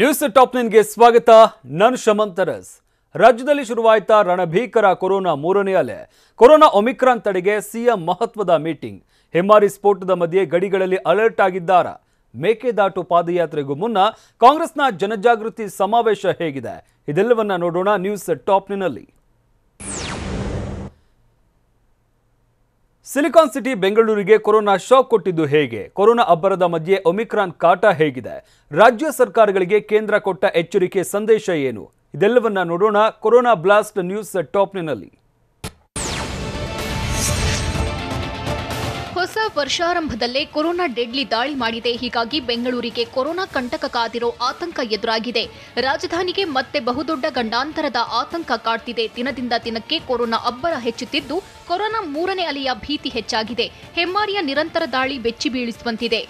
News top 9 ಗೆ ಸ್ವಾಗತ. ನಾನು ಶಮಂತ್ ತರಸ್. ರಾಜ್ಯದಲ್ಲಿ ಶುರುವಾಯಿತಾ ರಣಭೀಕರ ಕೊರೋನಾ ಮೂರನೇ ಅಲೆ. ಕೊರೋನಾ ಒಮಿಕ್ರಾನ್ ತಡೆಗೆ ಸಿಎಂ ಮಹತ್ವದ ಮೀಟಿಂಗ್. ಹೆಮ್ಮಾರಿ ಸ್ಫೋಟದ ಮಧ್ಯೆ ಗಡಿಗಳಲ್ಲಿ ಅಲರ್ಟ್ ಆಗಿದ್ದಾರಾ? ಮೇಕೆದಾಟು ಪಾದಯಾತ್ರೆಗೂ ಮುನ್ನ ಕಾಂಗ್ರೆಸ್ನ ಜನಜಾಗೃತಿ ಸಮಾವೇಶ ಹೇಗಿದೆ? ಇದೆಲ್ಲವನ್ನ ನೋಡೋಣ ನ್ಯೂಸ್ ಟಾಪ್ 9 ನಲ್ಲಿ. ಸಿಲಿಕಾನ್ ಸಿಟಿ ಬೆಂಗಳೂರಿಗೆ ಕೊರೋನಾ ಶಾಕ್ ಕೊಟ್ಟಿದ್ದು ಹೇಗೆ? ಕೊರೋನಾ ಅಬ್ಬರದ ಮಧ್ಯೆ ಒಮಿಕ್ರಾನ್ ಕಾಟ ಹೇಗಿದೆ? ರಾಜ್ಯ ಸರ್ಕಾರಗಳಿಗೆ ಕೇಂದ್ರ ಕೊಟ್ಟ ಎಚ್ಚರಿಕೆ ಸಂದೇಶ ಏನು? ಇದೆಲ್ಲವನ್ನ ನೋಡೋಣ ಕೊರೋನಾ ಬ್ಲಾಸ್ಟ್ ನ್ಯೂಸ್ ಟಾಪ್ 9 ನಲ್ಲಿ. ಹೊಸ ವರ್ಷಾರಂಭದಲ್ಲೇ ಕೊರೋನಾ ಡೆಡ್ಲಿ ದಾಳಿ ಮಾಡಿದೆ. ಹೀಗಾಗಿ ಬೆಂಗಳೂರಿಗೆ ಕೊರೋನಾ ಕಂಟಕ ಕಾದಿರೋ ಆತಂಕ ಎದುರಾಗಿದೆ. ರಾಜಧಾನಿಗೆ ಮತ್ತೆ ಬಹುದೊಡ್ಡ ಗಂಡಾಂತರದ ಆತಂಕ ಕಾಡ್ತಿದೆ. ದಿನದಿಂದ ದಿನಕ್ಕೆ ಕೊರೋನಾ ಅಬ್ಬರ ಹೆಚ್ಚುತ್ತಿದ್ದು ಕೊರೋನಾ ಮೂರನೇ ಅಲೆಯ ಭೀತಿ ಹೆಚ್ಚಾಗಿದೆ. ಹೆಮ್ಮಾರಿಯ ನಿರಂತರ ದಾಳಿ ಬೆಚ್ಚಿ ಬೀಳಿಸುವಂತಿದೆ.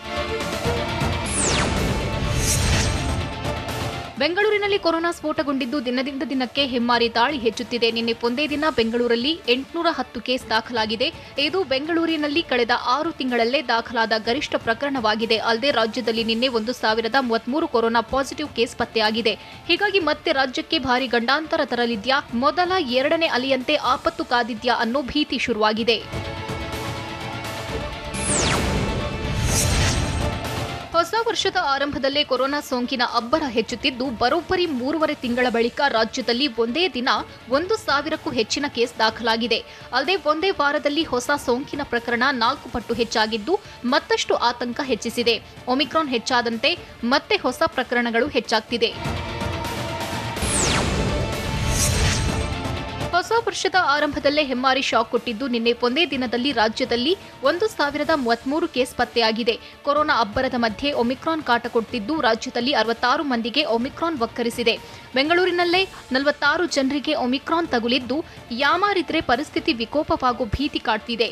ಬೆಂಗಳೂರಿನಲ್ಲಿ ಕೊರೋನಾ ಸ್ಫೋಟಗೊಂಡಿದ್ದು ದಿನದಿಂದ ದಿನಕ್ಕೆ ಹೆಮ್ಮಾರಿ ದಾಳಿ ಹೆಚ್ಚುತ್ತಿದೆ. ನಿನ್ನೆ ಒಂದೇ ದಿನ ಬೆಂಗಳೂರಲ್ಲಿ 810 ಕೇಸ್ ದಾಖಲಾಗಿದೆ. ಇದು ಬೆಂಗಳೂರಿನಲ್ಲಿ ಕಳೆದ 6 ತಿಂಗಳಲ್ಲೇ ದಾಖಲಾದ ಗರಿಷ್ಠ ಪ್ರಕರಣವಾಗಿದೆ. ಅಲ್ಲದೆ ರಾಜ್ಯದಲ್ಲಿ ನಿನ್ನೆ 1033 ಕೊರೋನಾ ಪಾಸಿಟಿವ್ ಕೇಸ್ ಪತ್ತೆಯಾಗಿದೆ. ಹೀಗಾಗಿ ಮತ್ತೆ ರಾಜ್ಯಕ್ಕೆ ಭಾರಿ ಗಂಡಾಂತರ ತರಲಿದ್ಯಾ, ಮೊದಲ 2ನೇ ಅಲೆಯಂತೆ ಆಪತ್ತು ಕಾದಿದ್ಯಾ ಅನ್ನೋ ಭೀತಿ ಶುರುವಾಗಿದೆ. ಹೊಸ ವರ್ಷದ ಆರಂಭದಲ್ಲೇ ಕೊರೋನಾ ಸೋಂಕಿನ ಅಬ್ಬರ ಹೆಚ್ಚುತ್ತಿದ್ದು ಬರೋಬ್ಬರಿ 3.5 ತಿಂಗಳ ಬಳಿಕ ರಾಜ್ಯದಲ್ಲಿ ಒಂದೇ ದಿನ 1,000ಕ್ಕೂ ಹೆಚ್ಚಿನ ಕೇಸ್ ದಾಖಲಾಗಿದೆ. ಅಲ್ಲದೆ ಒಂದೇ ವಾರದಲ್ಲಿ ಹೊಸ ಸೋಂಕಿನ ಪ್ರಕರಣ 4 ಪಟ್ಟು ಹೆಚ್ಚಾಗಿದ್ದು ಮತ್ತಷ್ಟು ಆತಂಕ ಹೆಚ್ಚಿಸಿದೆ. ಒಮಿಕ್ರಾನ್ ಹೆಚ್ಚಾದಂತೆ ಮತ್ತೆ ಹೊಸ ಪ್ರಕರಣಗಳು ಹೆಚ್ಚಾಗ್ತಿದೆ. ಹೊಸ ವರ್ಷದ ಆರಂಭದಲ್ಲೇ ಹೆಮ್ಮಾರಿ ಶಾಕ್ ಕೊಟ್ಟಿದ್ದು ನಿನ್ನೆ ಒಂದೇ ದಿನದಲ್ಲಿ ರಾಜ್ಯದಲ್ಲಿ 1,033 ಕೇಸ್ ಪತ್ತೆಯಾಗಿದೆ. ಕೊರೋನಾ ಅಬ್ಬರದ ಮಧ್ಯೆ ಒಮಿಕ್ರಾನ್ ಕಾಟ ಕೊಟ್ಟಿದ್ದು ರಾಜ್ಯದಲ್ಲಿ 66 ಮಂದಿಗೆ ಒಮಿಕ್ರಾನ್ ವಕ್ಕರಿಸಿದೆ. ಬೆಂಗಳೂರಿನಲ್ಲೇ 46 ಜನರಿಗೆ ಒಮಿಕ್ರಾನ್ ತಗುಲಿದ್ದು ಯಾಮಾರಿದ್ರೆ ಪರಿಸ್ಥಿತಿ ವಿಕೋಪವಾಗೋ ಭೀತಿ ಕಾಡ್ತಿದೆ.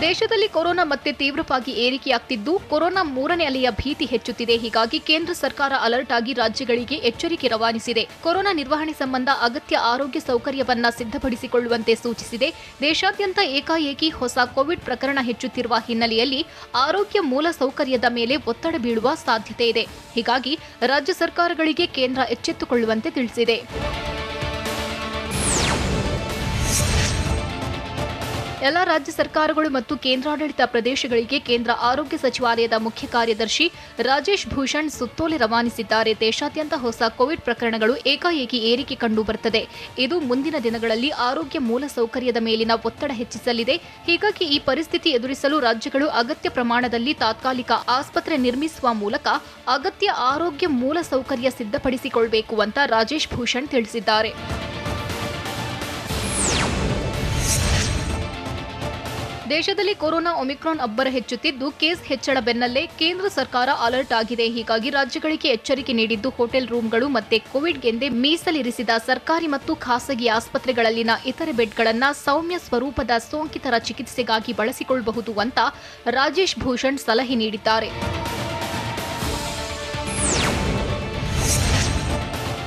ದೇಶದಲ್ಲಿ ಕೊರೋನಾ ಮತ್ತೆ ತೀವ್ರವಾಗಿ ಏರಿಕೆಯಾಗ್ತಿದ್ದು ಕೊರೋನಾ ಮೂರನೇ ಅಲೆಯ ಭೀತಿ ಹೆಚ್ಚುತ್ತಿದೆ. ಹೀಗಾಗಿ ಕೇಂದ್ರ ಸರ್ಕಾರ ಅಲರ್ಟ್ ಆಗಿ ರಾಜ್ಯಗಳಿಗೆ ಎಚ್ಚರಿಕೆ ರವಾನಿಸಿದೆ. ಕೊರೋನಾ ನಿರ್ವಹಣೆ ಸಂಬಂಧ ಅಗತ್ಯ ಆರೋಗ್ಯ ಸೌಕರ್ಯವನ್ನ ಸಿದ್ಧಪಡಿಸಿಕೊಳ್ಳುವಂತೆ ಸೂಚಿಸಿದೆ. ದೇಶಾದ್ಯಂತ ಏಕಾಏಕಿ ಹೊಸ ಕೋವಿಡ್ ಪ್ರಕರಣ ಹೆಚ್ಚುತ್ತಿರುವ ಹಿನ್ನೆಲೆಯಲ್ಲಿ ಆರೋಗ್ಯ ಮೂಲ ಸೌಕರ್ಯದ ಮೇಲೆ ಒತ್ತಡ ಬೀಳುವ ಸಾಧ್ಯತೆ ಇದೆ. ಹೀಗಾಗಿ ರಾಜ್ಯ ಸರ್ಕಾರಗಳಿಗೆ ಕೇಂದ್ರ ಎಚ್ಚೆತ್ತುಕೊಳ್ಳುವಂತೆ ತಿಳಿಸಿದೆ. ಎಲ್ಲ ರಾಜ್ಯ ಸರ್ಕಾರಗಳು ಮತ್ತು ಕೇಂದ್ರಾಡಳಿತ ಪ್ರದೇಶಗಳಿಗೆ ಕೇಂದ್ರ ಆರೋಗ್ಯ ಸಚಿವಾಲಯದ ಮುಖ್ಯ ಕಾರ್ಯದರ್ಶಿ ರಾಜೇಶ್ ಭೂಷಣ್ ಸುತ್ತೋಲೆ ರವಾನಿಸಿದ್ದಾರೆ. ದೇಶಾದ್ಯಂತ ಹೊಸ ಕೋವಿಡ್ ಪ್ರಕರಣಗಳು ಏಕಾಏಕಿ ಏರಿಕೆ ಕಂಡು ಬರುತ್ತದೆ. ಇದು ಮುಂದಿನ ದಿನಗಳಲ್ಲಿ ಆರೋಗ್ಯ ಮೂಲಸೌಕರ್ಯದ ಮೇಲಿನ ಒತ್ತಡ ಹೆಚ್ಚಿಸಲಿದೆ. ಹೀಗಾಗಿ ಈ ಪರಿಸ್ಥಿತಿ ಎದುರಿಸಲು ರಾಜ್ಯಗಳು ಅಗತ್ಯ ಪ್ರಮಾಣದಲ್ಲಿ ತಾತ್ಕಾಲಿಕ ಆಸ್ಪತ್ರೆ ನಿರ್ಮಿಸುವ ಮೂಲಕ ಅಗತ್ಯ ಆರೋಗ್ಯ ಮೂಲಸೌಕರ್ಯ ಸಿದ್ಧಪಡಿಸಿಕೊಳ್ಳಬೇಕು ಅಂತ ರಾಜೇಶ್ ಭೂಷಣ್ ತಿಳಿಸಿದ್ದಾರೆ. ದೇಶದಲ್ಲಿ ಕೊರೋನಾ ಒಮಿಕ್ರಾನ್ ಅಬ್ಬರ ಹೆಚ್ಚುತ್ತಿದ್ದು ಕೇಸ್ ಹೆಚ್ಚಳ ಬೆನ್ನಲ್ಲೇ ಕೇಂದ್ರ ಸರ್ಕಾರ ಅಲರ್ಟ್ ಆಗಿದೆ. ಹೀಗಾಗಿ ರಾಜ್ಯಗಳಿಗೆ ಎಚ್ಚರಿಕೆ ನೀಡಿದ್ದು ಹೋಟೆಲ್ ರೂಮ್ಗಳು ಮತ್ತೆ ಕೋವಿಡ್ಗೆಂದೇ ಮೀಸಲಿರಿಸಿದ ಸರ್ಕಾರಿ ಮತ್ತು ಖಾಸಗಿ ಆಸ್ಪತ್ರೆಗಳಲ್ಲಿನ ಇತರೆ ಬೆಡ್ಗಳನ್ನು ಸೌಮ್ಯ ಸ್ವರೂಪದ ಸೋಂಕಿತರ ಚಿಕಿತ್ಸೆಗಾಗಿ ಬಳಸಿಕೊಳ್ಳಬಹುದು ಅಂತ ರಾಜೇಶ್ ಭೂಷಣ್ ಸಲಹೆ ನೀಡಿದ್ದಾರೆ.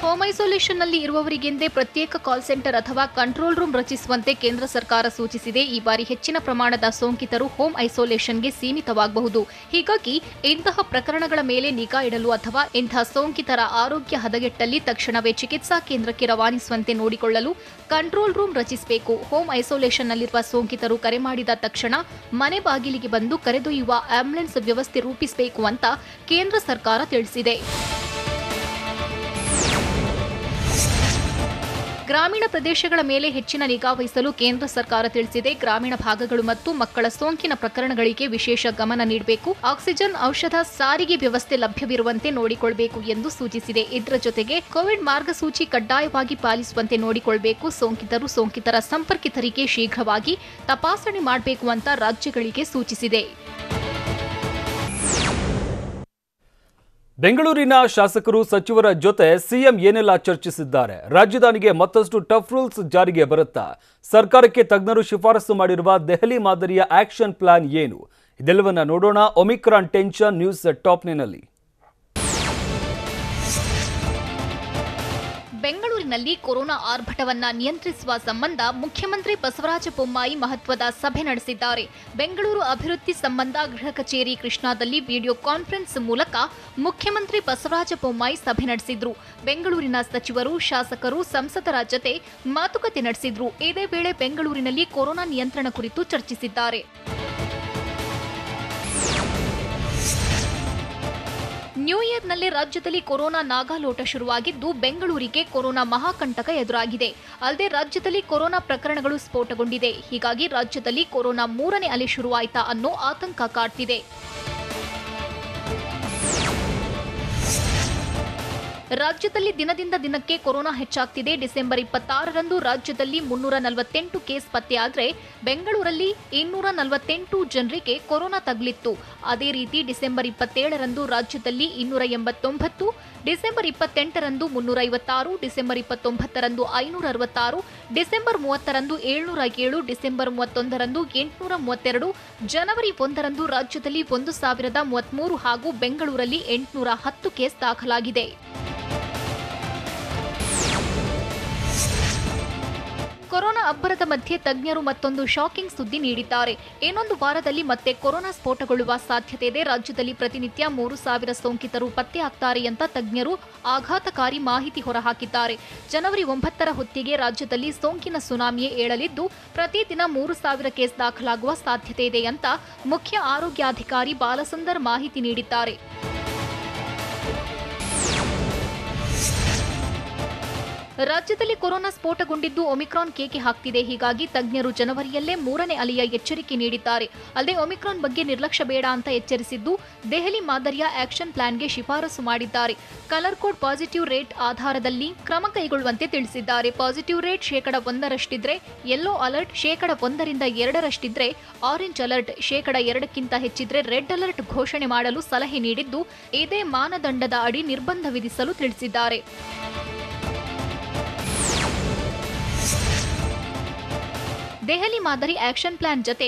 ಹೋಮ್ ಐಸೋಲೇಷನ್ನಲ್ಲಿ ಇರುವವರಿಗೆಂದೇ ಪ್ರತ್ಯೇಕ ಕಾಲ್ ಸೆಂಟರ್ ಅಥವಾ ಕಂಟ್ರೋಲ್ ರೂಮ್ ರಚಿಸುವಂತೆ ಕೇಂದ್ರ ಸರ್ಕಾರ ಸೂಚಿಸಿದೆ. ಈ ಬಾರಿ ಹೆಚ್ಚಿನ ಪ್ರಮಾಣದ ಸೋಂಕಿತರು ಹೋಮ್ ಐಸೋಲೇಷನ್ಗೆ ಸೀಮಿತವಾಗಬಹುದು. ಹೀಗಾಗಿ ಇಂತಹ ಪ್ರಕರಣಗಳ ಮೇಲೆ ನಿಗಾ ಇಡಲು ಅಥವಾ ಇಂತಹ ಸೋಂಕಿತರ ಆರೋಗ್ಯ ಹದಗೆಟ್ಟಲ್ಲಿ ತಕ್ಷಣವೇ ಚಿಕಿತ್ಸಾ ಕೇಂದ್ರಕ್ಕೆ ರವಾನಿಸುವಂತೆ ನೋಡಿಕೊಳ್ಳಲು ಕಂಟ್ರೋಲ್ ರೂಮ್ ರಚಿಸಬೇಕು. ಹೋಮ್ ಐಸೋಲೇಷನ್ನಲ್ಲಿರುವ ಸೋಂಕಿತರು ಕರೆ ಮಾಡಿದ ತಕ್ಷಣ ಮನೆ ಬಾಗಿಲಿಗೆ ಬಂದು ಕರೆದೊಯ್ಯುವ ಆಂಬ್ಯುಲೆನ್ಸ್ ವ್ಯವಸ್ಥೆ ರೂಪಿಸಬೇಕು ಅಂತ ಕೇಂದ್ರ ಸರ್ಕಾರ ತಿಳಿಸಿದೆ. ಗ್ರಾಮೀಣ ಪ್ರದೇಶಗಳ ಮೇಲೆ ಹೆಚ್ಚಿನ ನಿಗಾ ವಹಿಸಲು ಕೇಂದ್ರ ಸರ್ಕಾರ ತಿಳಿಸಿದೆ. ಗ್ರಾಮೀಣ ಭಾಗಗಳು ಮತ್ತು ಮಕ್ಕಳ ಸೋಂಕಿನ ಪ್ರಕರಣಗಳಿಗೆ ವಿಶೇಷ ಗಮನ ನೀಡಬೇಕು. ಆಕ್ಸಿಜನ್, ಔಷಧ, ಸಾರಿಗೆ ವ್ಯವಸ್ಥೆ ಲಭ್ಯವಿರುವಂತೆ ನೋಡಿಕೊಳ್ಳಬೇಕು ಎಂದು ಸೂಚಿಸಿದೆ. ಇದರ ಜೊತೆಗೆ ಕೋವಿಡ್ ಮಾರ್ಗಸೂಚಿ ಕಡ್ಡಾಯವಾಗಿ ಪಾಲಿಸುವಂತೆ ನೋಡಿಕೊಳ್ಳಬೇಕು. ಸೋಂಕಿತರ ಸಂಪರ್ಕಿತರಿಗೆ ಶೀಘ್ರವಾಗಿ ತಪಾಸಣೆ ಮಾಡಬೇಕು ಅಂತ ರಾಜ್ಯಗಳಿಗೆ ಸೂಚಿಸಿದೆ. ಬೆಂಗಳೂರಿನ ಶಾಸಕರು ಸಚಿವರ ಜೊತೆ ಸಿಎಂ ಏನೆಲ್ಲ ಚರ್ಚಿಸಿದ್ದಾರೆ? ರಾಜಧಾನಿಗೆ ಮತ್ತಷ್ಟು ಟಫ್ ರೂಲ್ಸ್ ಜಾರಿಗೆ ಬರುತ್ತಾ? ಸರ್ಕಾರಕ್ಕೆ ತಜ್ಞರು ಶಿಫಾರಸು ಮಾಡಿರುವ ದೆಹಲಿ ಮಾದರಿಯ ಆಕ್ಷನ್ ಪ್ಲಾನ್ ಏನು? ಇದೆಲ್ಲವನ್ನ ನೋಡೋಣ ಒಮಿಕ್ರಾನ್ ಟೆನ್ಷನ್ ನ್ಯೂಸ್ ಟಾಪ್ 9 ನಲ್ಲಿ. ಬೆಂಗಳೂರಿನ ಬೆಂಗಳೂರಿನಲ್ಲಿ ಕೊರೋನಾ ಆರ್ಭಟವನ್ನ ನಿಯಂತ್ರಿಸುವ ಸಂಬಂಧ ಮುಖ್ಯಮಂತ್ರಿ ಬಸವರಾಜ ಬೊಮ್ಮಾಯಿ ಮಹತ್ವದ ಸಭೆ ನಡೆಸಿದ್ದಾರೆ. ಬೆಂಗಳೂರು ಅಭಿವೃದ್ಧಿ ಸಂಬಂಧ ಗೃಹ ಕಚೇರಿ ಕೃಷ್ಣಾದಲ್ಲಿ ವಿಡಿಯೋ ಕಾನ್ಫರೆನ್ಸ್ ಮೂಲಕ ಮುಖ್ಯಮಂತ್ರಿ ಬಸವರಾಜ ಬೊಮ್ಮಾಯಿ ಸಭೆ ನಡೆಸಿದ್ರು. ಬೆಂಗಳೂರಿನ ಸಚಿವರು, ಶಾಸಕರು, ಸಂಸದರ ಜತೆ ಮಾತುಕತೆ ನಡೆಸಿದ್ರು. ಇದೇ ವೇಳೆ ಬೆಂಗಳೂರಿನಲ್ಲಿ ಕೊರೋನಾ ನಿಯಂತ್ರಣ ಕುರಿತು ಚರ್ಚಿಸಿದ್ದಾರೆ. ನ್ಯೂ ಇಯರ್ನಲ್ಲಿ ರಾಜ್ಯದಲ್ಲಿ ಕೊರೋನಾ ನಾಗಾಲೋಟ ಶುರುವಾಗಿದ್ದು ಬೆಂಗಳೂರಿಗೆ ಕೊರೋನಾ ಮಹಾಕಂಟಕ ಎದುರಾಗಿದೆ. ಅಲ್ಲದೆ ರಾಜ್ಯದಲ್ಲಿ ಕೊರೋನಾ ಪ್ರಕರಣಗಳು ಸ್ಫೋಟಗೊಂಡಿದೆ. ಹೀಗಾಗಿ ರಾಜ್ಯದಲ್ಲಿ ಕೊರೋನಾ 3ನೇ ಅಲೆ ಶುರುವಾಯಿತಾ ಅನ್ನೋ ಆತಂಕ ಕಾಡ್ತಿದೆ. ರಾಜ್ಯದಲ್ಲಿ ದಿನದಿಂದ ದಿನಕ್ಕೆ ಕೊರೋನಾ ಹೆಚ್ಚಾಗ್ತಿದೆ. ಡಿಸೆಂಬರ್ 26ರಂದು ರಾಜ್ಯದಲ್ಲಿ 348 ಕೇಸ್ ಪತ್ತೆಯಾದರೆ ಬೆಂಗಳೂರಲ್ಲಿ 248 ಜನರಿಗೆ ಕೊರೋನಾ ತಗುಲಿತ್ತು. ಅದೇ ರೀತಿ ಡಿಸೆಂಬರ್ 27ರಂದು ರಾಜ್ಯದಲ್ಲಿ 289, ಡಿಸೆಂಬರ್ 28ರಂದು 356, ಡಿಸೆಂಬರ್ 29ರಂದು 566, ಡಿಸೆಂಬರ್ 30ರಂದು 707, ಡಿಸೆಂಬರ್ 31ರಂದು 832, ಜನವರಿ 1ರಂದು ರಾಜ್ಯದಲ್ಲಿ 1033 ಹಾಗೂ ಬೆಂಗಳೂರಲ್ಲಿ 810 ಕೇಸ್ ದಾಖಲಾಗಿದೆ. ಕೊರೋನಾ ಅಬ್ಬರದ ಮಧ್ಯೆ ತಜ್ಞರು ಮತ್ತೊಂದು ಶಾಕಿಂಗ್ ಸುದ್ದಿ ನೀಡಿದ್ದಾರೆ. ಇನ್ನೊಂದು ವಾರದಲ್ಲಿ ಮತ್ತೆ ಕೊರೋನಾ ಸ್ಫೋಟಗೊಳ್ಳುವ ಸಾಧ್ಯತೆ ಇದೆ. ರಾಜ್ಯದಲ್ಲಿ ಪ್ರತಿನಿತ್ಯ 3,000 ಸೋಂಕಿತರು ಪತ್ತೆಯಾಗ್ತಾರೆ ಅಂತ ತಜ್ಞರು ಆಘಾತಕಾರಿ ಮಾಹಿತಿ ಹೊರಹಾಕಿದ್ದಾರೆ. ಜನವರಿ 9ರ ಹೊತ್ತಿಗೆ ರಾಜ್ಯದಲ್ಲಿ ಸೋಂಕಿನ ಸುನಾಮಿಯೇ ಏಳಲಿದ್ದು ಪ್ರತಿದಿನ 3,000 ಕೇಸ್ ದಾಖಲಾಗುವ ಸಾಧ್ಯತೆ ಇದೆ ಅಂತ ಮುಖ್ಯ ಆರೋಗ್ಯಾಧಿಕಾರಿ ಬಾಲಸುಂದರ್ ಮಾಹಿತಿ ನೀಡಿದ್ದಾರೆ. ರಾಜ್ಯದಲ್ಲಿ ಕೊರೋನಾ ಸ್ಫೋಟಗೊಂಡಿದ್ದು ಒಮಿಕ್ರಾನ್ ಕೇಕೆ ಹಾಕ್ತಿದೆ. ಹೀಗಾಗಿ ತಜ್ಞರು ಜನವರಿಯಲ್ಲೇ 3ನೇ ಅಲೆಯ ಎಚ್ಚರಿಕೆ ನೀಡಿದ್ದಾರೆ. ಅಲ್ಲದೆ ಒಮಿಕ್ರಾನ್ ಬಗ್ಗೆ ನಿರ್ಲಕ್ಷ್ಯ ಬೇಡ ಅಂತ ಎಚ್ಚರಿಸಿದ್ದು ದೆಹಲಿ ಮಾದರಿಯ ಆಕ್ಷನ್ ಪ್ಲಾನ್ಗೆ ಶಿಫಾರಸು ಮಾಡಿದ್ದಾರೆ. ಕಲರ್ ಕೋಡ್ ಪಾಸಿಟಿವ್ ರೇಟ್ ಆಧಾರದಲ್ಲಿ ಕ್ರಮ ಕೈಗೊಳ್ಳುವಂತೆ ತಿಳಿಸಿದ್ದಾರೆ. ಪಾಸಿಟಿವ್ ರೇಟ್ 1%ರಷ್ಟಿದ್ರೆ ಯೆಲ್ಲೋ ಅಲರ್ಟ್, 1ರಿಂದ 2ರಷ್ಟಿದ್ರೆ ಆರೆಂಜ್ ಅಲರ್ಟ್, 2ಕ್ಕಿಂತ ಹೆಚ್ಚಿದ್ರೆ ರೆಡ್ ಅಲರ್ಟ್ ಘೋಷಣೆ ಮಾಡಲು ಸಲಹೆ ನೀಡಿದ್ದು ಇದೇ ಮಾನದಂಡದ ಅಡಿ ನಿರ್ಬಂಧ ವಿಧಿಸಲು ತಿಳಿಸಿದ್ದಾರೆ. ದೆಹಲಿ ಮಾದರಿ ಆಕ್ಷನ್ ಪ್ಲಾನ್ ಜತೆ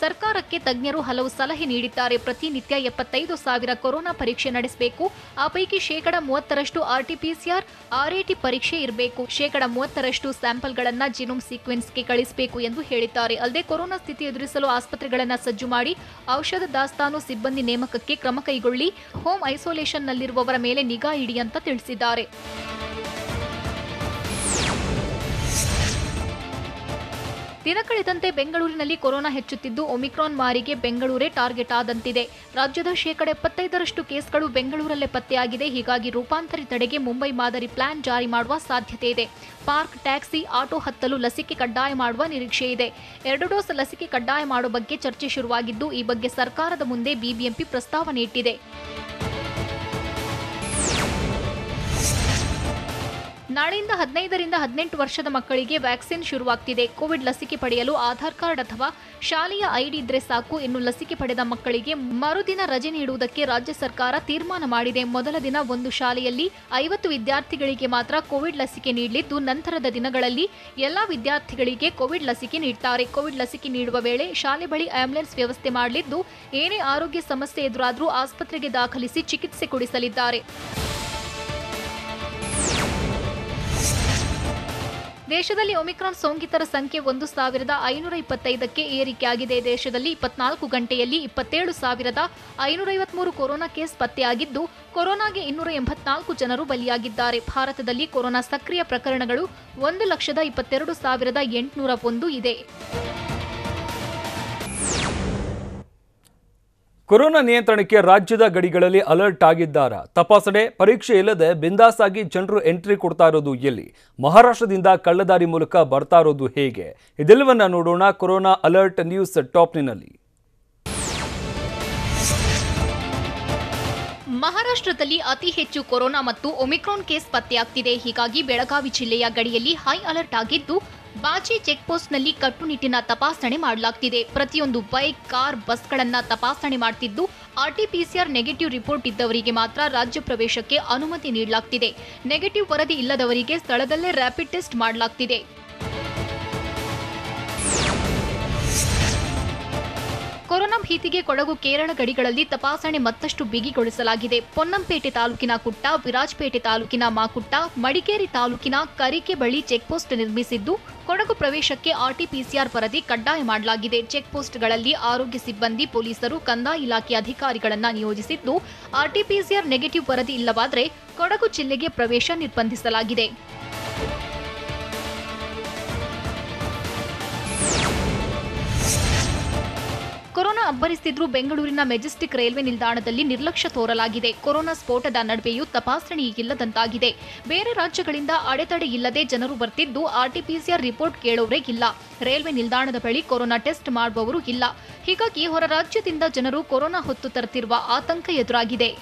ಸರ್ಕಾರಕ್ಕೆ ತಜ್ಞರು ಹಲವು ಸಲಹೆ ನೀಡಿದ್ದಾರೆ. ಪ್ರತಿನಿತ್ಯ 75,000 ಕೊರೋನಾ ಪರೀಕ್ಷೆ ನಡೆಸಬೇಕು. ಆ ಪೈಕಿ 30% RT-PCR, RAT ಪರೀಕ್ಷೆ ಇರಬೇಕು. 30% ಸ್ಯಾಂಪಲ್ಗಳನ್ನು ಜಿನೋಮ್ ಸೀಕ್ವೆನ್ಸ್ಗೆ ಕಳಿಸಬೇಕು ಎಂದು ಹೇಳಿದ್ದಾರೆ. ಅಲ್ಲದೆ ಕೊರೋನಾ ಸ್ಥಿತಿ ಎದುರಿಸಲು ಆಸ್ಪತ್ರೆಗಳನ್ನು ಸಜ್ಜು ಮಾಡಿ ಔಷಧ ದಾಸ್ತಾನು ಸಿಬ್ಬಂದಿ ನೇಮಕಕ್ಕೆ ಕ್ರಮ ಕೈಗೊಳ್ಳಿ, ಹೋಮ್ ಐಸೋಲೇಷನ್ನಲ್ಲಿರುವವರ ಮೇಲೆ ನಿಗಾ ಇಡಿ ಅಂತ ತಿಳಿಸಿದ್ದಾರೆ. ದಿನ ಕಳೆದಂತೆ ಬೆಂಗಳೂರಿನಲ್ಲಿ ಕೊರೋನಾ ಹೆಚ್ಚುತ್ತಿದ್ದು ಒಮಿಕ್ರಾನ್ ಮಾರಿಗೆ ಬೆಂಗಳೂರೇ ಟಾರ್ಗೆಟ್ ಆದಂತಿದೆ. ರಾಜ್ಯದ 75% ಕೇಸ್ಗಳು ಬೆಂಗಳೂರಲ್ಲೇ ಪತ್ತೆಯಾಗಿದೆ. ಹೀಗಾಗಿ ರೂಪಾಂತರಿ ತಡೆಗೆ ಮುಂಬೈ ಮಾದರಿ ಪ್ಲಾನ್ ಜಾರಿ ಮಾಡುವ ಸಾಧ್ಯತೆ ಇದೆ. ಪಾರ್ಕ್, ಟ್ಯಾಕ್ಸಿ, ಆಟೋ ಹತ್ತಲು ಲಸಿಕೆ ಕಡ್ಡಾಯ ಮಾಡುವ ನಿರೀಕ್ಷೆ ಇದೆ. 2 ಡೋಸ್ ಲಸಿಕೆ ಕಡ್ಡಾಯ ಮಾಡುವ ಬಗ್ಗೆ ಚರ್ಚೆ ಶುರುವಾಗಿದ್ದು ಈ ಬಗ್ಗೆ ಸರ್ಕಾರದ ಮುಂದೆ ಬಿಬಿಎಂಪಿ ಪ್ರಸ್ತಾವನೆ ಇಟ್ಟಿದೆ. ನಾಳೆಯಿಂದ 15ರಿಂದ 18 ವರ್ಷದ ಮಕ್ಕಳಿಗೆ ವ್ಯಾಕ್ಸಿನ್ ಶುರುವಾಗ್ತಿದೆ. ಕೋವಿಡ್ ಲಸಿಕೆ ಪಡೆಯಲು ಆಧಾರ್ ಕಾರ್ಡ್ ಅಥವಾ ಶಾಲೆಯ ಐಡಿ ಇದ್ರೆ ಸಾಕು. ಇನ್ನು ಲಸಿಕೆ ಪಡೆದ ಮಕ್ಕಳಿಗೆ ಮರುದಿನ ರಜೆ ನೀಡುವುದಕ್ಕೆ ರಾಜ್ಯ ಸರ್ಕಾರ ತೀರ್ಮಾನ ಮಾಡಿದೆ. ಮೊದಲ ದಿನ ಒಂದು ಶಾಲೆಯಲ್ಲಿ 50 ವಿದ್ಯಾರ್ಥಿಗಳಿಗೆ ಮಾತ್ರ ಕೋವಿಡ್ ಲಸಿಕೆ ನೀಡಲಿದ್ದು ನಂತರದ ದಿನಗಳಲ್ಲಿ ಎಲ್ಲಾ ವಿದ್ಯಾರ್ಥಿಗಳಿಗೆ ಕೋವಿಡ್ ಲಸಿಕೆ ನೀಡುತ್ತಾರೆ. ಕೋವಿಡ್ ಲಸಿಕೆ ನೀಡುವ ವೇಳೆ ಶಾಲೆ ಬಳಿ ಆಂಬ್ಯುಲೆನ್ಸ್ ವ್ಯವಸ್ಥೆ ಮಾಡಲಿದ್ದು ಏನೇ ಆರೋಗ್ಯ ಸಮಸ್ಯೆ ಎದುರಾದರೂ ಆಸ್ಪತ್ರೆಗೆ ದಾಖಲಿಸಿ ಚಿಕಿತ್ಸೆ ಕೊಡಿಸಲಿದ್ದಾರೆ. ದೇಶದಲ್ಲಿ ಒಮಿಕ್ರಾನ್ ಸೋಂಕಿತರ ಸಂಖ್ಯೆ 1,525ಕ್ಕೆ ಏರಿಕೆಯಾಗಿದೆ. ದೇಶದಲ್ಲಿ 24 ಗಂಟೆಯಲ್ಲಿ 27,553 ಕೊರೋನಾ ಕೇಸ್ ಪತ್ತೆಯಾಗಿದ್ದು ಕೊರೋನಾಗೆ 284 ಜನರು ಬಲಿಯಾಗಿದ್ದಾರೆ. ಭಾರತದಲ್ಲಿ ಕೊರೋನಾ ಸಕ್ರಿಯ ಪ್ರಕರಣಗಳು 1,22,801 ಇದೆ. ಕೊರೋನಾ ನಿಯಂತ್ರಣಕ್ಕೆ ರಾಜ್ಯದ ಗಡಿಗಳಲ್ಲಿ ಅಲರ್ಟ್ ಆಗಿದ್ದಾರಾ? ತಪಾಸಣೆ, ಪರೀಕ್ಷೆ ಇಲ್ಲದೆ ಬಿಂದಾಸಾಗಿ ಜನರು ಎಂಟ್ರಿ ಕೊಡ್ತಾ ಇರೋದು ಎಲ್ಲಿ? ಮಹಾರಾಷ್ಟ್ರದಿಂದ ಕಳ್ಳದಾರಿ ಮೂಲಕ ಬರ್ತಾ ಇರೋದು ಹೇಗೆ? ಇದೆಲ್ಲವನ್ನ ನೋಡೋಣ ಕೊರೋನಾ ಅಲರ್ಟ್ ನ್ಯೂಸ್ ಟಾಪ್ನಲ್ಲಿ. ಮಹಾರಾಷ್ಟ್ರದಲ್ಲಿ ಅತಿ ಹೆಚ್ಚು ಕೊರೋನಾ ಮತ್ತು ಒಮಿಕ್ರಾನ್ ಕೇಸ್ ಪತ್ತೆಯಾಗ್ತಿದೆ. ಹೀಗಾಗಿ ಬೆಳಗಾವಿ ಜಿಲ್ಲೆಯ ಗಡಿಯಲ್ಲಿ ಹೈ ಅಲರ್ಟ್ ಆಗಿದ್ದು ಬಾಚಿ ಚೆಕ್ಪೋಸ್ಟ್ನಲ್ಲಿ ಕಟ್ಟುನಿಟ್ಟಿನ ತಪಾಸಣೆ ಮಾಡಲಾಗ್ತಿದೆ. ಪ್ರತಿಯೊಂದು ಬೈಕ್, ಕಾರ್, ಬಸ್ಗಳನ್ನು ತಪಾಸಣೆ ಮಾಡ್ತಿದ್ದು RT-PCR ನೆಗೆಟಿವ್ ರಿಪೋರ್ಟ್ ಇದ್ದವರಿಗೆ ಮಾತ್ರ ರಾಜ್ಯ ಪ್ರವೇಶಕ್ಕೆ ಅನುಮತಿ ನೀಡಲಾಗ್ತಿದೆ. ನೆಗೆಟಿವ್ ವರದಿ ಇಲ್ಲದವರಿಗೆ ಸ್ಥಳದಲ್ಲೇ ರ್ಯಾಪಿಡ್ ಟೆಸ್ಟ್ ಮಾಡಲಾಗ್ತಿದೆ. ಕೊರೋನಾ ಭೀತಿಗೆ ಕೊಡಗು ಕೇರಳ ಗಡಿಗಳಲ್ಲಿ ತಪಾಸಣೆ ಮತ್ತಷ್ಟು ಬಿಗಿಗೊಳಿಸಲಾಗಿದೆ. ಪೊನ್ನಂಪೇಟೆ ತಾಲೂಕಿನ ಕುಟ್ಟ, ವಿರಾಜಪೇಟೆ ತಾಲೂಕಿನ ಮಾಕುಟ್ಟ, ಮಡಿಕೇರಿ ತಾಲೂಕಿನ ಕರಿಕೆ ಬಳಿ ಚೆಕ್ಪೋಸ್ಟ್ ನಿರ್ಮಿಸಿದ್ದು ಕೊಡಗು ಪ್ರವೇಶಕ್ಕೆ ಆರ್ಟಿಪಿಸಿಆರ್ ವರದಿ ಕಡ್ಡಾಯ ಮಾಡಲಾಗಿದೆ. ಚೆಕ್ಪೋಸ್ಟ್ಗಳಲ್ಲಿ ಆರೋಗ್ಯ ಸಿಬ್ಬಂದಿ, ಪೊಲೀಸರು, ಕಂದಾಯ ಇಲಾಖೆ ಅಧಿಕಾರಿಗಳನ್ನು ನಿಯೋಜಿಸಿದ್ದು ಆರ್ಟಿಪಿಸಿಆರ್ ನೆಗೆಟಿವ್ ವರದಿ ಇಲ್ಲವಾದರೆ ಕೊಡಗು ಜಿಲ್ಲೆಗೆ ಪ್ರವೇಶ ನಿರ್ಬಂಧಿಸಲಾಗಿದೆ. ಕೊರೋನಾ ಅಬ್ಬರಿಸಿದ್ರೂ ಬೆಂಗಳೂರಿನ ಮೆಜೆಸ್ಟಿಕ್ ರೈಲ್ವೆ ನಿಲ್ದಾಣದಲ್ಲಿ ನಿರ್ಲಕ್ಷ್ಯ ತೋರಲಾಗಿದೆ. ಕೊರೋನಾ ಸ್ಫೋಟದ ನಡುವೆಯೂ ತಪಾಸಣೆ ಇಲ್ಲದಂತಾಗಿದೆ. ಬೇರೆ ರಾಜ್ಯಗಳಿಂದ ಅಡೆತಡೆ ಇಲ್ಲದೆ ಜನರು ಬರ್ತಿದ್ದು ಆರ್ಟಿಪಿಸಿಆರ್ ರಿಪೋರ್ಟ್ ಕೇಳೋರೇ ಇಲ್ಲ. ರೈಲ್ವೆ ನಿಲ್ದಾಣದ ಬಳಿ ಕೊರೋನಾ ಟೆಸ್ಟ್ ಮಾಡುವವರು ಇಲ್ಲ. ಹೀಗಾಗಿ ಹೊರ ರಾಜ್ಯದಿಂದ ಜನರು ಕೊರೋನಾ ಹೊತ್ತು ತರುತ್ತಿರುವ ಆತಂಕ ಎದುರಾಗಿದೆ.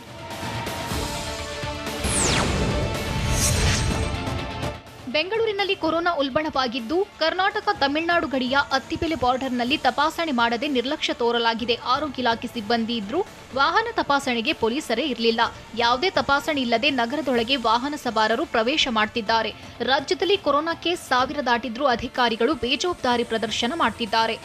ಬೆಂಗಳೂರಿನಲ್ಲಿ ಕೊರೋನಾ ಉಲ್ಬಣವಾಗಿದ್ದು ಕರ್ನಾಟಕ ತಮಿಳುನಾಡು ಗಡಿಯ ಅತ್ತಿಬೆಲೆ ಬಾರ್ಡರ್ನಲ್ಲಿ ತಪಾಸಣೆ ಮಾಡದೆ ನಿರ್ಲಕ್ಷ್ಯ ತೋರಲಾಗಿದೆ. ಆರೋಗ್ಯ ಇಲಾಖೆ ಸಿಬ್ಬಂದಿ ಇದ್ರೂ ವಾಹನ ತಪಾಸಣೆಗೆ ಪೊಲೀಸರೇ ಇರಲಿಲ್ಲ. ಯಾವುದೇ ತಪಾಸಣೆ ಇಲ್ಲದೆ ನಗರದೊಳಗೆ ವಾಹನ ಸವಾರರು ಪ್ರವೇಶ ಮಾಡುತ್ತಿದ್ದಾರೆ. ರಾಜ್ಯದಲ್ಲಿ ಕೊರೋನಾ ಕೇಸ್ 1000 ದಾಟಿದ್ರೂ ಅಧಿಕಾರಿಗಳು ಬೇಜವಾಬ್ದಾರಿ ಪ್ರದರ್ಶನ ಮಾಡುತ್ತಿದ್ದಾರೆ.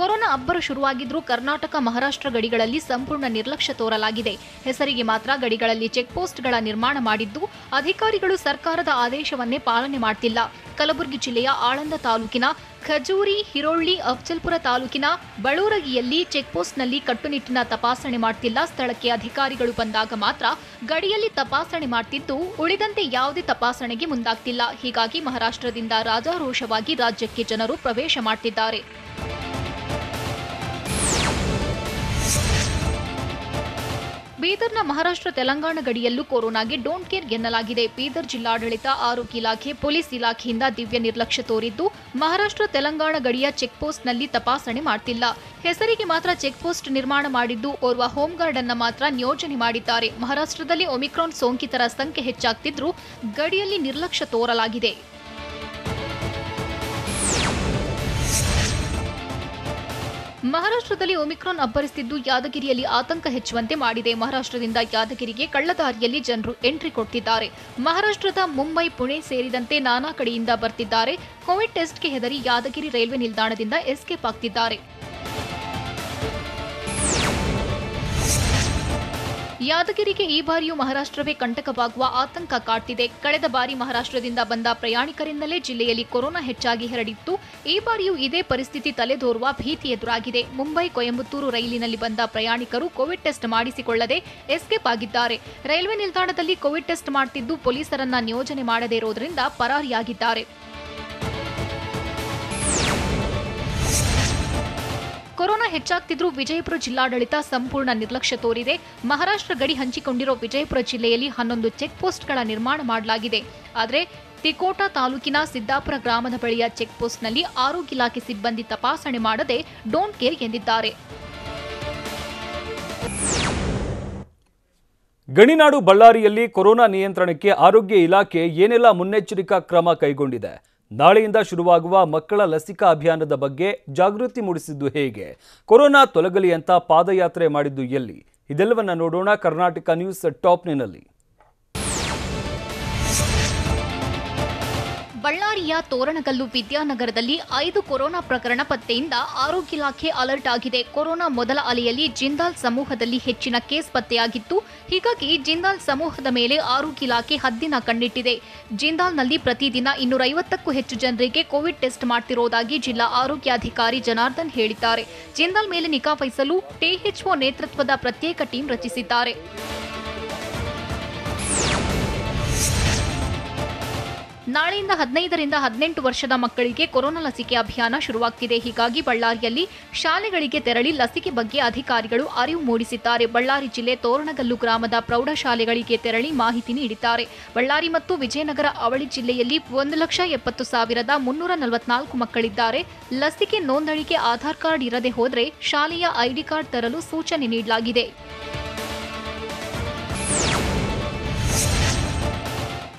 ಕೊರೋನಾ ಅಬ್ಬರ ಶುರುವಾಗಿದ್ರೂ ಕರ್ನಾಟಕ ಮಹಾರಾಷ್ಟ್ರ ಗಡಿಗಳಲ್ಲಿ ಸಂಪೂರ್ಣ ನಿರ್ಲಕ್ಷ್ಯ ತೋರಲಾಗಿದೆ. ಹೆಸರಿಗೆ ಮಾತ್ರ ಗಡಿಗಳಲ್ಲಿ ಚೆಕ್ಪೋಸ್ಟ್ಗಳ ನಿರ್ಮಾಣ ಮಾಡಿದ್ದು ಅಧಿಕಾರಿಗಳು ಸರ್ಕಾರದ ಆದೇಶವನ್ನೇ ಪಾಲನೆ ಮಾಡ್ತಿಲ್ಲ. ಕಲಬುರಗಿ ಜಿಲ್ಲೆಯ ಆಳಂದ ತಾಲೂಕಿನ ಖಜೂರಿ, ಹಿರೋಳ್ಳಿ, ಅಫ್ಜಲ್ಪುರ ತಾಲೂಕಿನ ಬಳೂರಗಿಯಲ್ಲಿ ಚೆಕ್ಪೋಸ್ಟ್ನಲ್ಲಿ ಕಟ್ಟುನಿಟ್ಟಿನ ತಪಾಸಣೆ ಮಾಡ್ತಿಲ್ಲ. ಸ್ಥಳಕ್ಕೆ ಅಧಿಕಾರಿಗಳು ಬಂದಾಗ ಮಾತ್ರ ಗಡಿಯಲ್ಲಿ ತಪಾಸಣೆ ಮಾಡ್ತಿದ್ದು ಉಳಿದಂತೆ ಯಾವುದೇ ತಪಾಸಣೆಗೆ ಮುಂದಾಗ್ತಿಲ್ಲ. ಹೀಗಾಗಿ ಮಹಾರಾಷ್ಟ್ರದಿಂದ ರಾಜಾರೋಷವಾಗಿ ರಾಜ್ಯಕ್ಕೆ ಜನರು ಪ್ರವೇಶ ಮಾಡ್ತಿದ್ದಾರೆ. ಬೀದರ್ನ ಮಹಾರಾಷ್ಟ್ರ ತೆಲಂಗಾಣ ಗಡಿಯಲ್ಲೂ ಕೊರೋನಾಗೆ ಡೋಂಟ್ ಕೇರ್ ಎನ್ನಲಾಗಿದೆ. ಬೀದರ್ ಜಿಲ್ಲಾಡಳಿತ, ಆರೋಗ್ಯ ಇಲಾಖೆ, ಪೊಲೀಸ್ ಇಲಾಖೆಯಿಂದ ದಿವ್ಯ ನಿರ್ಲಕ್ಷ್ಯ ತೋರಿದ್ದು ಮಹಾರಾಷ್ಟ್ರ ತೆಲಂಗಾಣ ಗಡಿಯ ಚೆಕ್ಪೋಸ್ಟ್ನಲ್ಲಿ ತಪಾಸಣೆ ಮಾಡ್ತಿಲ್ಲ. ಹೆಸರಿಗೆ ಮಾತ್ರ ಚೆಕ್ಪೋಸ್ಟ್ ನಿರ್ಮಾಣ ಮಾಡಿದ್ದು ಓರ್ವ ಹೋಂಗಾರ್ಡ್ ಅನ್ನ ಮಾತ್ರ ನಿಯೋಜನೆ ಮಾಡಿದ್ದಾರೆ. ಮಹಾರಾಷ್ಟ್ರದಲ್ಲಿ ಒಮಿಕ್ರಾನ್ ಸೋಂಕಿತರ ಸಂಖ್ಯೆ ಹೆಚ್ಚಾಗ್ತಿದ್ರೂ ಗಡಿಯಲ್ಲಿ ನಿರ್ಲಕ್ಷ್ಯ ತೋರಲಾಗಿದೆ. ಮಹಾರಾಷ್ಟ್ರದಲ್ಲಿ ಒಮಿಕ್ರಾನ್ ಅಬ್ಬರಿಸಿದ್ದು ಯಾದಗಿರಿಯಲ್ಲಿ ಆತಂಕ ಹೆಚ್ಚುವಂತೆ ಮಾಡಿದೆ. ಮಹಾರಾಷ್ಟ್ರದಿಂದ ಯಾದಗಿರಿಗೆ ಕಳ್ಳದಾರಿಯಲ್ಲಿ ಜನರು ಎಂಟ್ರಿ ಕೊಡ್ತಿದ್ದಾರೆ. ಮಹಾರಾಷ್ಟ್ರದ ಮುಂಬೈ, ಪುಣೆ ಸೇರಿದಂತೆ ನಾನಾ ಕಡೆಯಿಂದ ಬರ್ತಿದ್ದಾರೆ. ಕೋವಿಡ್ ಟೆಸ್ಟ್ಗೆ ಹೆದರಿ ಯಾದಗಿರಿ ರೈಲ್ವೆ ನಿಲ್ದಾಣದಿಂದ ಎಸ್ಕೇಪ್ ಆಗ್ತಿದ್ದಾರೆ. ಯಾದಗಿರಿಗೆ ಈ ಬಾರಿಯೂ ಮಹಾರಾಷ್ಟ್ರವೇ ಕಂಟಕವಾಗುವ ಆತಂಕ ಕಾಡ್ತಿದೆ. ಕಳೆದ ಬಾರಿ ಮಹಾರಾಷ್ಟ್ರದಿಂದ ಬಂದ ಪ್ರಯಾಣಿಕರಿಂದಲೇ ಜಿಲ್ಲೆಯಲ್ಲಿ ಕೊರೋನಾ ಹೆಚ್ಚಾಗಿ ಹರಡಿತ್ತು. ಈ ಬಾರಿಯೂ ಇದೇ ಪರಿಸ್ಥಿತಿ ತಲೆದೋರುವ ಭೀತಿ ಎದುರಾಗಿದೆ. ಮುಂಬೈ, ಕೊಯಂಬತ್ತೂರು ರೈಲಿನಲ್ಲಿ ಬಂದ ಪ್ರಯಾಣಿಕರು ಕೋವಿಡ್ ಟೆಸ್ಟ್ ಮಾಡಿಸಿಕೊಳ್ಳದೆ ಎಸ್ಕೇಪ್ ಆಗಿದ್ದಾರೆ. ರೈಲ್ವೆ ನಿಲ್ದಾಣದಲ್ಲಿ ಕೋವಿಡ್ ಟೆಸ್ಟ್ ಮಾಡ್ತಿದ್ದು ಪೊಲೀಸರನ್ನ ನಿಯೋಜನೆ ಮಾಡದೇ ಇರೋದ್ರಿಂದ ಪರಾರಿಯಾಗಿದ್ದಾರೆ. ಕೊರೋನಾ ಹೆಚ್ಚಾಗ್ತಿದ್ರೂ ವಿಜಯಪುರ ಜಿಲ್ಲಾಡಳಿತ ಸಂಪೂರ್ಣ ನಿರ್ಲಕ್ಷ್ಯ ತೋರಿದೆ. ಮಹಾರಾಷ್ಟ್ರ ಗಡಿ ಹಂಚಿಕೊಂಡಿರೋ ವಿಜಯಪುರ ಜಿಲ್ಲೆಯಲ್ಲಿ 11 ಚೆಕ್ಪೋಸ್ಟ್ಗಳ ನಿರ್ಮಾಣ ಮಾಡಲಾಗಿದೆ. ಆದರೆ ತಿಕೋಟಾ ತಾಲೂಕಿನ ಸಿದ್ದಾಪುರ ಗ್ರಾಮದ ಬಳಿಯ ಚೆಕ್ಪೋಸ್ಟ್ನಲ್ಲಿ ಆರೋಗ್ಯ ಇಲಾಖೆ ಸಿಬ್ಬಂದಿ ತಪಾಸಣೆ ಮಾಡದೆ ಡೋಂಟ್ ಕೇರ್ ಎಂದಿದ್ದಾರೆ. ಗಣಿನಾಡು ಬಳ್ಳಾರಿಯಲ್ಲಿ ಕೊರೋನಾ ನಿಯಂತ್ರಣಕ್ಕೆ ಆರೋಗ್ಯ ಇಲಾಖೆ ಏನೆಲ್ಲ ಮುನ್ನೆಚ್ಚರಿಕಾ ಕ್ರಮ ಕೈಗೊಂಡಿದೆ? ನಾಳೆಯಿಂದ ಶುರುವಾಗುವ ಮಕ್ಕಳ ಲಸಿಕಾ ಅಭಿಯಾನದ ಬಗ್ಗೆ ಜಾಗೃತಿ ಮೂಡಿಸಿದ್ದು ಹೇಗೆ? ಕೊರೋನಾ ತೊಲಗಲಿ ಅಂತ ಪಾದಯಾತ್ರೆ ಮಾಡಿದ್ದು ಎಲ್ಲಿ? ಇದೆಲ್ಲವನ್ನ ನೋಡೋಣ ಕರ್ನಾಟಕ ನ್ಯೂಸ್ ಟಾಪ್ನಲ್ಲಿ. ಬಳ್ಳಾರಿಯ ತೋರಣಗಲ್ಲು ವಿದ್ಯಾನಗರದಲ್ಲಿ 5 ಕೊರೋನಾ ಪ್ರಕರಣ ಪತ್ತೆಯಿಂದ ಆರೋಗ್ಯ ಇಲಾಖೆ ಅಲರ್ಟ್ ಆಗಿದೆ. ಕೊರೋನಾ ಮೊದಲ ಅಲೆಯಲ್ಲಿ ಜಿಂದಾಲ್ ಸಮೂಹದಲ್ಲಿ ಹೆಚ್ಚಿನ ಕೇಸ್ ಪತ್ತೆಯಾಗಿತ್ತು. ಹೀಗಾಗಿ ಜಿಂದಾಲ್ ಸಮೂಹದ ಮೇಲೆ ಆರೋಗ್ಯ ಇಲಾಖೆ ಹದ್ದಿನ ಕಣ್ಣಿಟ್ಟಿದೆ. ಜಿಂದಾಲ್ನಲ್ಲಿ ಪ್ರತಿದಿನ 250ಕ್ಕೂ ಹೆಚ್ಚು ಜನರಿಗೆ ಕೋವಿಡ್ ಟೆಸ್ಟ್ ಮಾಡ್ತಿರೋದಾಗಿ ಜಿಲ್ಲಾ ಆರೋಗ್ಯಾಧಿಕಾರಿ ಜನಾರ್ದನ್ ಹೇಳಿದ್ದಾರೆ. ಜಿಂದಾಲ್ ಮೇಲೆ ನಿಗಾ ವಹಿಸಲು ಟಿಎಚ್ಒ ನೇತೃತ್ವದ ಪ್ರತ್ಯೇಕ ಟೀಂ ರಚಿಸಿದ್ದಾರೆ. ನಾಳೆಯಿಂದ 15ರಿಂದ 18 ವರ್ಷದ ಮಕ್ಕಳಿಗೆ ಕೊರೋನಾ ಲಸಿಕೆ ಅಭಿಯಾನ ಶುರುವಾಗ್ತಿದೆ. ಹೀಗಾಗಿ ಬಳ್ಳಾರಿಯಲ್ಲಿ ಶಾಲೆಗಳಿಗೆ ತೆರಳಿ ಲಸಿಕೆ ಬಗ್ಗೆ ಅಧಿಕಾರಿಗಳು ಅರಿವು ಮೂಡಿಸಿದ್ದಾರೆ. ಬಳ್ಳಾರಿ ಜಿಲ್ಲೆ ತೋರಣಗಲ್ಲು ಗ್ರಾಮದ ಪ್ರೌಢಶಾಲೆಗಳಿಗೆ ತೆರಳಿ ಮಾಹಿತಿ ನೀಡಿದ್ದಾರೆ. ಬಳ್ಳಾರಿ ಮತ್ತು ವಿಜಯನಗರ ಅವಳಿ ಜಿಲ್ಲೆಯಲ್ಲಿ 1,70,344 ಮಕ್ಕಳಿದ್ದಾರೆ. ಲಸಿಕೆ ನೋಂದಣಿಗೆ ಆಧಾರ್ ಕಾರ್ಡ್ ಇರದೆ ಹೋದರೆ ಶಾಲೆಯ ಐಡಿ ಕಾರ್ಡ್ ತರಲು ಸೂಚನೆ ನೀಡಲಾಗಿದೆ.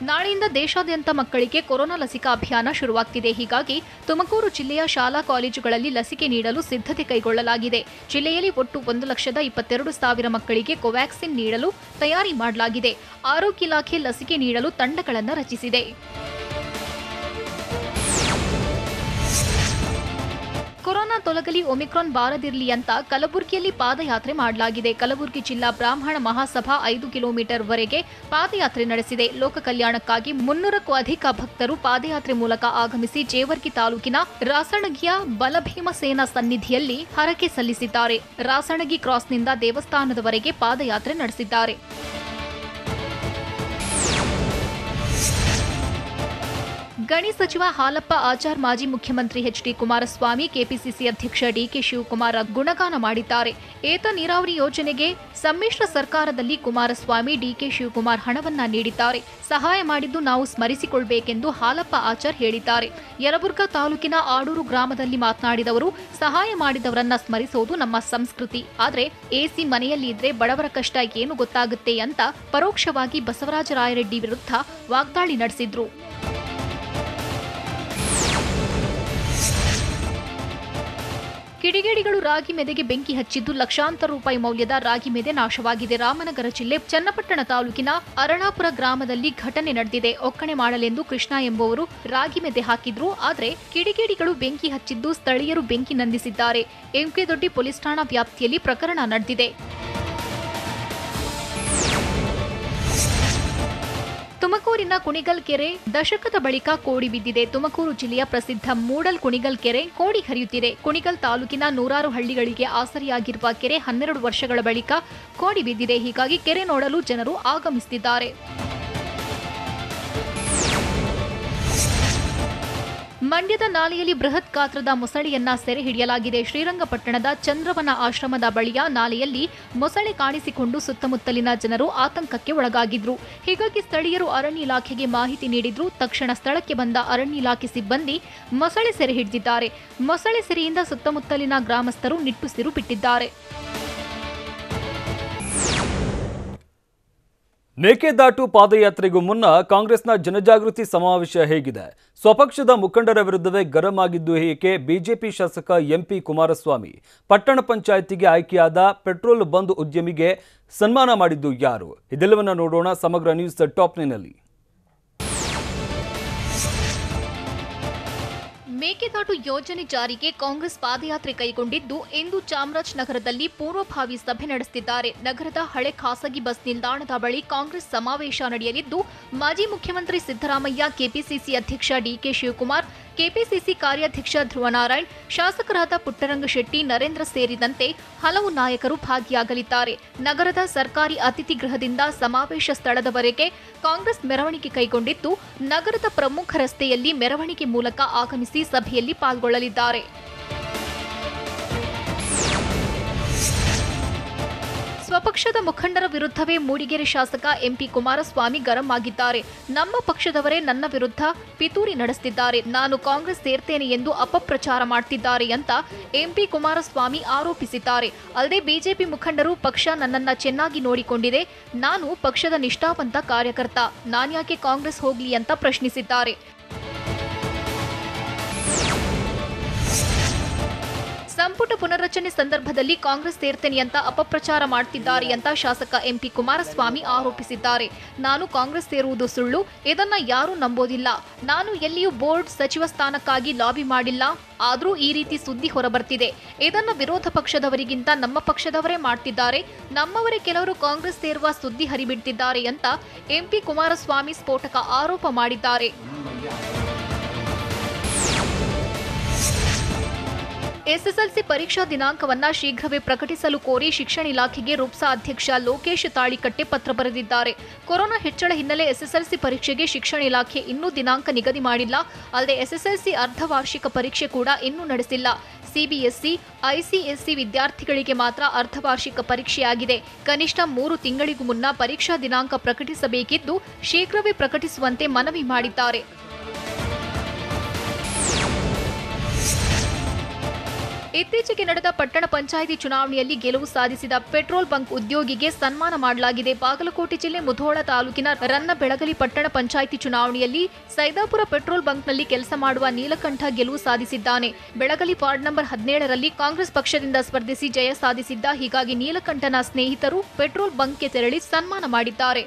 ನಾಳೆಯಿಂದ ದೇಶಾದ್ಯಂತ ಮಕ್ಕಳಿಗೆ ಕೊರೋನಾ ಲಸಿಕಾ ಅಭಿಯಾನ ಶುರುವಾಗ್ತಿದೆ. ಹೀಗಾಗಿ ತುಮಕೂರು ಜಿಲ್ಲೆಯ ಶಾಲಾ ಕಾಲೇಜುಗಳಲ್ಲಿ ಲಸಿಕೆ ನೀಡಲು ಸಿದ್ಧತೆ ಕೈಗೊಳ್ಳಲಾಗಿದೆ. ಜಿಲ್ಲೆಯಲ್ಲಿ ಒಟ್ಟು 1,22,000 ಮಕ್ಕಳಿಗೆ ಕೋವ್ಯಾಕ್ಸಿನ್ ನೀಡಲು ತಯಾರಿ ಮಾಡಲಾಗಿದೆ. ಆರೋಗ್ಯ ಇಲಾಖೆ ಲಸಿಕೆ ನೀಡಲು ತಂಡಗಳನ್ನು ರಚಿಸಿದೆ. ತೊಲಗಲಿ, ಒಮಿಕ್ರಾನ್ ಬಾರದಿರಲಿ ಅಂತ ಕಲಬುರಗಿಯಲ್ಲಿ ಪಾದಯಾತ್ರೆ ಮಾಡಲಾಗಿದೆ. ಕಲಬುರಗಿ ಜಿಲ್ಲಾ ಬ್ರಾಹ್ಮಣ ಮಹಾಸಭಾ 5 ಕಿಲೋಮೀಟರ್ ವರೆಗೆ ಪಾದಯಾತ್ರೆ ನಡೆಸಿದೆ. ಲೋಕ ಕಲ್ಯಾಣಕ್ಕಾಗಿ 300ಕ್ಕೂ ಅಧಿಕ ಭಕ್ತರು ಪಾದಯಾತ್ರೆ ಮೂಲಕ ಆಗಮಿಸಿ ಜೇವರ್ಗಿ ತಾಲೂಕಿನ ರಾಸಣಗಿಯ ಬಲಭೀಮಸೇನ ಸನ್ನಿಧಿಯಲ್ಲಿ ಹರಕೆ ಸಲ್ಲಿಸಿದ್ದಾರೆ. ರಾಸಣಗಿ ಕ್ರಾಸ್ನಿಂದ ದೇವಸ್ಥಾನದವರೆಗೆ ಪಾದಯಾತ್ರೆ ನಡೆಸಿದ್ದಾರೆ. ಗಣಿ ಸಚಿವ ಹಾಲಪ್ಪ ಆಚಾರ್, ಮಾಜಿ ಮುಖ್ಯಮಂತ್ರಿ ಎಚ್.ಡಿ. ಕುಮಾರಸ್ವಾಮಿ, ಕೆಪಿಸಿಸಿ ಅಧ್ಯಕ್ಷ ಡಿ.ಕೆ. ಶಿವಕುಮಾರ್ ಗುಣಗಾನ ಮಾಡಿದ್ದಾರೆ. ಏತ ನೀರಾವರಿ ಯೋಜನೆಗೆ ಸಮ್ಮಿಶ್ರ ಸರ್ಕಾರದಲ್ಲಿ ಕುಮಾರಸ್ವಾಮಿ, ಡಿ.ಕೆ. ಶಿವಕುಮಾರ್ ಹಣವನ್ನ ನೀಡಿದ್ದಾರೆ. ಸಹಾಯ ಮಾಡಿದ್ದು ನಾವು ಸ್ಮರಿಸಿಕೊಳ್ಳಬೇಕೆಂದು ಹಾಲಪ್ಪ ಆಚಾರ್ ಹೇಳಿದ್ದಾರೆ. ಯಲಬುರ್ಗಾ ತಾಲೂಕಿನ ಆಡೂರು ಗ್ರಾಮದಲ್ಲಿ ಮಾತನಾಡಿದವರು, ಸಹಾಯ ಮಾಡಿದವರನ್ನ ಸ್ಮರಿಸೋದು ನಮ್ಮ ಸಂಸ್ಕೃತಿ. ಆದ್ರೆ ಎಸಿ ಮನೆಯಲ್ಲಿ ಇದ್ರೆ ಬಡವರ ಕಷ್ಟ ಏನು ಗೊತ್ತಾಗುತ್ತೆ ಅಂತ ಪರೋಕ್ಷವಾಗಿ ಬಸವರಾಜ ರಾಯರೆಡ್ಡಿ ವಿರುದ್ಧ ವಾಗ್ದಾಳಿ ನಡೆಸಿದ್ರು. ಕಿಡಿಗೇಡಿಗಳು ರಾಗಿ ಮೆದೆಗೆ ಬೆಂಕಿ ಹಚ್ಚಿದ್ದು ಲಕ್ಷಾಂತರ ರೂಪಾಯಿ ಮೌಲ್ಯದ ರಾಗಿ ಮೆದೆ ನಾಶವಾಗಿದೆ. ರಾಮನಗರ ಜಿಲ್ಲೆ ಚನ್ನಪಟ್ಟಣ ತಾಲೂಕಿನ ಅರಣಾಪುರ ಗ್ರಾಮದಲ್ಲಿ ಘಟನೆ ನಡೆದಿದೆ. ಒಕ್ಕಣೆ ಮಾಡಲೆಂದು ಕೃಷ್ಣ ಎಂಬುವರು ರಾಗಿ ಮೆದೆ ಹಾಕಿದ್ರು. ಆದರೆ ಕಿಡಿಗೇಡಿಗಳು ಬೆಂಕಿ ಹಚ್ಚಿದ್ದು ಸ್ಥಳೀಯರು ಬೆಂಕಿ ನಂದಿಸಿದ್ದಾರೆ. ಎಂಕೆ ದೊಡ್ಡಿ ಪೊಲೀಸ್ ಠಾಣಾ ವ್ಯಾಪ್ತಿಯಲ್ಲಿ ಪ್ರಕರಣ ನಡೆದಿದೆ. ತುಮಕೂರಿನ ಕುಣಿಗಲ್ ಕೆರೆ ದಶಕದ ಬಳಿಕ ಕೋಡಿ ಬಿದ್ದಿದೆ. ತುಮಕೂರು ಜಿಲ್ಲೆಯ ಪ್ರಸಿದ್ಧ ಮೂಡಲ್ ಕುಣಿಗಲ್ ಕೆರೆ ಕೋಡಿ ಹರಿಯುತ್ತಿದೆ. ಕುಣಿಗಲ್ ತಾಲೂಕಿನ ನೂರಾರು ಹಳ್ಳಿಗಳಿಗೆ ಆಸರೆಯಾಗಿರುವ ಕೆರೆ 12 ವರ್ಷಗಳ ಬಳಿಕ ಕೋಡಿ ಬಿದ್ದಿದೆ. ಹೀಗಾಗಿ ಕೆರೆ ನೋಡಲು ಜನರು ಆಗಮಿಸುತ್ತಿದ್ದಾರೆ. ಮಂಡ್ಯದ ನಾಲೆಯಲ್ಲಿ ಬೃಹತ್ ಗಾತ್ರದ ಮೊಸಳೆಯನ್ನ ಸೆರೆ ಹಿಡಿಯಲಾಗಿದೆ. ಶ್ರೀರಂಗಪಟ್ಟಣದ ಚಂದ್ರವನ ಆಶ್ರಮದ ಬಳಿಯ ನಾಲೆಯಲ್ಲಿ ಮೊಸಳೆ ಕಾಣಿಸಿಕೊಂಡು ಸುತ್ತಮುತ್ತಲಿನ ಜನರು ಆತಂಕಕ್ಕೆ ಒಳಗಾಗಿದ್ರು. ಹೀಗಾಗಿ ಸ್ಥಳೀಯರು ಅರಣ್ಯ ಇಲಾಖೆಗೆ ಮಾಹಿತಿ ನೀಡಿದ್ರು. ತಕ್ಷಣ ಸ್ಥಳಕ್ಕೆ ಬಂದ ಅರಣ್ಯ ಇಲಾಖೆ ಸಿಬ್ಬಂದಿ ಮೊಸಳೆ ಸೆರೆ ಹಿಡಿದಿದ್ದಾರೆ. ಮೊಸಳೆ ಸೆರೆಯಿಂದ ಸುತ್ತಮುತ್ತಲಿನ ಗ್ರಾಮಸ್ಥರು ನಿಟ್ಟುಸಿರು ಬಿಟ್ಟಿದ್ದಾರೆ. ಮೇಕೆದಾಟು ಪಾದಯಾತ್ರೆಗೂ ಮುನ್ನ ಕಾಂಗ್ರೆಸ್ನ ಜನಜಾಗೃತಿ ಸಮಾವೇಶ ಹೇಗಿದೆ? ಸ್ವಪಕ್ಷದ ಮುಖಂಡರ ವಿರುದ್ಧವೇ ಗರಂ ಆಗಿದ್ದು ಏಕೆ? ಬಿಜೆಪಿ ಶಾಸಕ ಎಂಪಿ ಕುಮಾರಸ್ವಾಮಿ ಪಟ್ಟಣ ಪಂಚಾಯಿತಿಗೆ ಆಯ್ಕೆಯಾದ ಪೆಟ್ರೋಲ್ ಬಂಕ್ ಉದ್ಯಮಿಗೆ ಸನ್ಮಾನ ಮಾಡಿದ್ದು ಯಾರು? ಇದೆಲ್ಲವನ್ನ ನೋಡೋಣ ಸಮಗ್ರ ನ್ಯೂಸ್ ಟಾಪ್ನಲ್ಲಿ. ಮೇಕೆದಾಟು ಯೋಜನೆ ಜಾರಿಗೆ ಕಾಂಗ್ರೆಸ್ ಪಾದಯಾತ್ರೆ ಕೈಗೊಂಡಿದ್ದು ಇಂದು ಚಾಮರಾಜನಗರದಲ್ಲಿ ಪೂರ್ವಭಾವಿ ಸಭೆ ನಡೆಸುತ್ತಿದ್ದಾರೆ. ನಗರದ ಹಳೆ ಖಾಸಗಿ ಬಸ್ ನಿಲ್ದಾಣದ ಬಳಿ ಕಾಂಗ್ರೆಸ್ ಸಮಾವೇಶ ನಡೆಯಲಿದ್ದು ಮಾಜಿ ಮುಖ್ಯಮಂತ್ರಿ ಸಿದ್ದರಾಮಯ್ಯ, ಕೆಪಿಸಿಸಿ ಅಧ್ಯಕ್ಷ ಡಿಕೆ ಶಿವಕುಮಾರ್, ಕೆಪಿಸಿಸಿ ಕಾರ್ಯಾಧ್ಯಕ್ಷ ಧ್ರುವನಾರಾಯಣ್, ಶಾಸಕರಾದ ಪುಟ್ಟರಂಗಶೆಟ್ಟಿ, ನರೇಂದ್ರ ಸೇರಿದಂತೆ ಹಲವು ನಾಯಕರು ಭಾಗಿಯಾಗಲಿದ್ದಾರೆ. ನಗರದ ಸರ್ಕಾರಿ ಅತಿಥಿ ಗೃಹದಿಂದ ಸಮಾವೇಶ ಸ್ಥಳದವರೆಗೆ ಕಾಂಗ್ರೆಸ್ ಮೆರವಣಿಗೆ ಕೈಗೊಂಡಿದ್ದು ನಗರದ ಪ್ರಮುಖ ರಸ್ತೆಯಲ್ಲಿ ಮೆರವಣಿಗೆ ಮೂಲಕ ಆಗಮಿಸಿ ಸಭೆಯಲ್ಲಿ ಪಾಲ್ಗೊಳ್ಳಲಿದ್ದಾರೆ. ಸ್ವಪಕ್ಷದ ಮುಖಂಡರ ವಿರುದ್ಧವೇ ಮೂಡಿಗೆರೆ ಶಾಸಕ ಎಂಪಿ ಕುಮಾರಸ್ವಾಮಿ ಗರಂ ಆಗಿದ್ದಾರೆ. ನಮ್ಮ ಪಕ್ಷದವರೇ ನನ್ನ ವಿರುದ್ಧ ಪಿತೂರಿ ನಡೆಸುತ್ತಿದ್ದಾರೆ, ನಾನು ಕಾಂಗ್ರೆಸ್ ಸೇರ್ತೇನೆ ಎಂದು ಅಪಪ್ರಚಾರ ಮಾಡ್ತಿದ್ದಾರೆ ಅಂತ ಎಂಪಿ ಕುಮಾರಸ್ವಾಮಿ ಆರೋಪಿಸಿದ್ದಾರೆ. ಅಲ್ಲದೆ ಬಿಜೆಪಿ ಮುಖಂಡರು ಪಕ್ಷ ನನ್ನನ್ನ ಚೆನ್ನಾಗಿ ನೋಡಿಕೊಂಡಿದೆ, ನಾನು ಪಕ್ಷದ ನಿಷ್ಠಾವಂತ ಕಾರ್ಯಕರ್ತ, ನಾನ್ಯಾಕೆ ಕಾಂಗ್ರೆಸ್ ಹೋಗ್ಲಿ ಅಂತ ಪ್ರಶ್ನಿಸಿದ್ದಾರೆ. ಸಂಪುಟ ಪುನರ್ರಚನೆ ಸಂದರ್ಭದಲ್ಲಿ ಕಾಂಗ್ರೆಸ್ ಸೇರ್ತೇನೆ ಅಂತ ಅಪಪ್ರಚಾರ ಮಾಡ್ತಿದ್ದಾರೆ ಅಂತ ಶಾಸಕ ಎಂಪಿ ಕುಮಾರಸ್ವಾಮಿ ಆರೋಪಿಸಿದ್ದಾರೆ. ನಾನು ಕಾಂಗ್ರೆಸ್ ಸೇರುವುದು ಸುಳ್ಳು, ಇದನ್ನ ಯಾರೂ ನಂಬೋದಿಲ್ಲ. ನಾನು ಎಲ್ಲಿಯೂ ಬೋರ್ಡ್ ಸಚಿವ ಸ್ಥಾನಕ್ಕಾಗಿ ಲಾಬಿ ಮಾಡಿಲ್ಲ. ಆದರೂ ಈ ರೀತಿ ಸುದ್ದಿ ಹೊರಬರ್ತಿದೆ. ಇದನ್ನ ವಿರೋಧ ಪಕ್ಷದವರಿಗಿಂತ ನಮ್ಮ ಪಕ್ಷದವರೇ ಮಾಡ್ತಿದ್ದಾರೆ. ನಮ್ಮವರೇ ಕೆಲವರು ಕಾಂಗ್ರೆಸ್ ಸೇರುವ ಸುದ್ದಿ ಹರಿಬಿಡ್ತಿದ್ದಾರೆ ಅಂತ ಎಂಪಿ ಕುಮಾರಸ್ವಾಮಿ ಸ್ಫೋಟಕ ಆರೋಪ ಮಾಡಿದ್ದಾರೆ. ಎಸ್ಎಸ್ಎಲ್ಸಿ ಪರೀಕ್ಷಾ ದಿನಾಂಕವನ್ನ ಶೀಘ್ರವೇ ಪ್ರಕಟಿಸಲು ಕೋರಿ ಶಿಕ್ಷಣ ಇಲಾಖೆಗೆ ರೂಪ್ಸಾ ಅಧ್ಯಕ್ಷ ಲೋಕೇಶ್ ತಾಳಿಕಟ್ಟೆ ಪತ್ರ ಬರೆದಿದ್ದಾರೆ. ಕೊರೋನಾ ಹೆಚ್ಚಳ ಹಿನ್ನೆಲೆ ಎಸ್ಎಸ್ಎಲ್ಸಿ ಪರೀಕ್ಷೆಗೆ ಶಿಕ್ಷಣ ಇಲಾಖೆ ಇನ್ನೂ ದಿನಾಂಕ ನಿಗದಿ ಮಾಡಿಲ್ಲ. ಅಲ್ಲದೆ ಎಸ್ಎಸ್ಎಲ್ಸಿ ಅರ್ಧವಾರ್ಷಿಕ ಪರೀಕ್ಷೆ ಕೂಡ ಇನ್ನೂ ನಡೆಸಿಲ್ಲ. ಸಿಬಿಎಸ್ಇ, ಐಸಿಎಸ್ಸಿ ವಿದ್ಯಾರ್ಥಿಗಳಿಗೆ ಮಾತ್ರ ಅರ್ಧವಾರ್ಷಿಕ ಪರೀಕ್ಷೆಯಾಗಿದೆ. ಕನಿಷ್ಠ 3 ತಿಂಗಳಿಗೂ ಮುನ್ನ ಪರೀಕ್ಷಾ ದಿನಾಂಕ ಪ್ರಕಟಿಸಬೇಕಿದ್ದು ಶೀಘ್ರವೇ ಪ್ರಕಟಿಸುವಂತೆ ಮನವಿ ಮಾಡಿದ್ದಾರೆ. ಇತ್ತೀಚೆಗೆ ನಡೆದ ಪಟ್ಟಣ ಪಂಚಾಯಿತಿ ಚುನಾವಣೆಯಲ್ಲಿ ಗೆಲುವು ಸಾಧಿಸಿದ ಪೆಟ್ರೋಲ್ ಬಂಕ್ ಉದ್ಯೋಗಿಗೆ ಸನ್ಮಾನ ಮಾಡಲಾಗಿದೆ. ಬಾಗಲಕೋಟೆ ಜಿಲ್ಲೆ ಮುಧೋಳ ತಾಲೂಕಿನ ರನ್ನಬೆಳಗಲಿ ಪಟ್ಟಣ ಪಂಚಾಯಿತಿ ಚುನಾವಣೆಯಲ್ಲಿ ಸೈದಾಪುರ ಪೆಟ್ರೋಲ್ ಬಂಕ್ನಲ್ಲಿ ಕೆಲಸ ಮಾಡುವ ನೀಲಕಂಠ ಗೆಲುವು ಸಾಧಿಸಿದ್ದಾನೆ. ಬೆಳಗಲಿ ವಾರ್ಡ್ ನಂಬರ್ 17ರಲ್ಲಿ ಕಾಂಗ್ರೆಸ್ ಪಕ್ಷದಿಂದ ಸ್ಪರ್ಧಿಸಿ ಜಯ ಸಾಧಿಸಿದ್ದ. ಹೀಗಾಗಿ ನೀಲಕಂಠನ ಸ್ನೇಹಿತರು ಪೆಟ್ರೋಲ್ ಬಂಕ್ಗೆ ತೆರಳಿ ಸನ್ಮಾನ ಮಾಡಿದ್ದಾರೆ.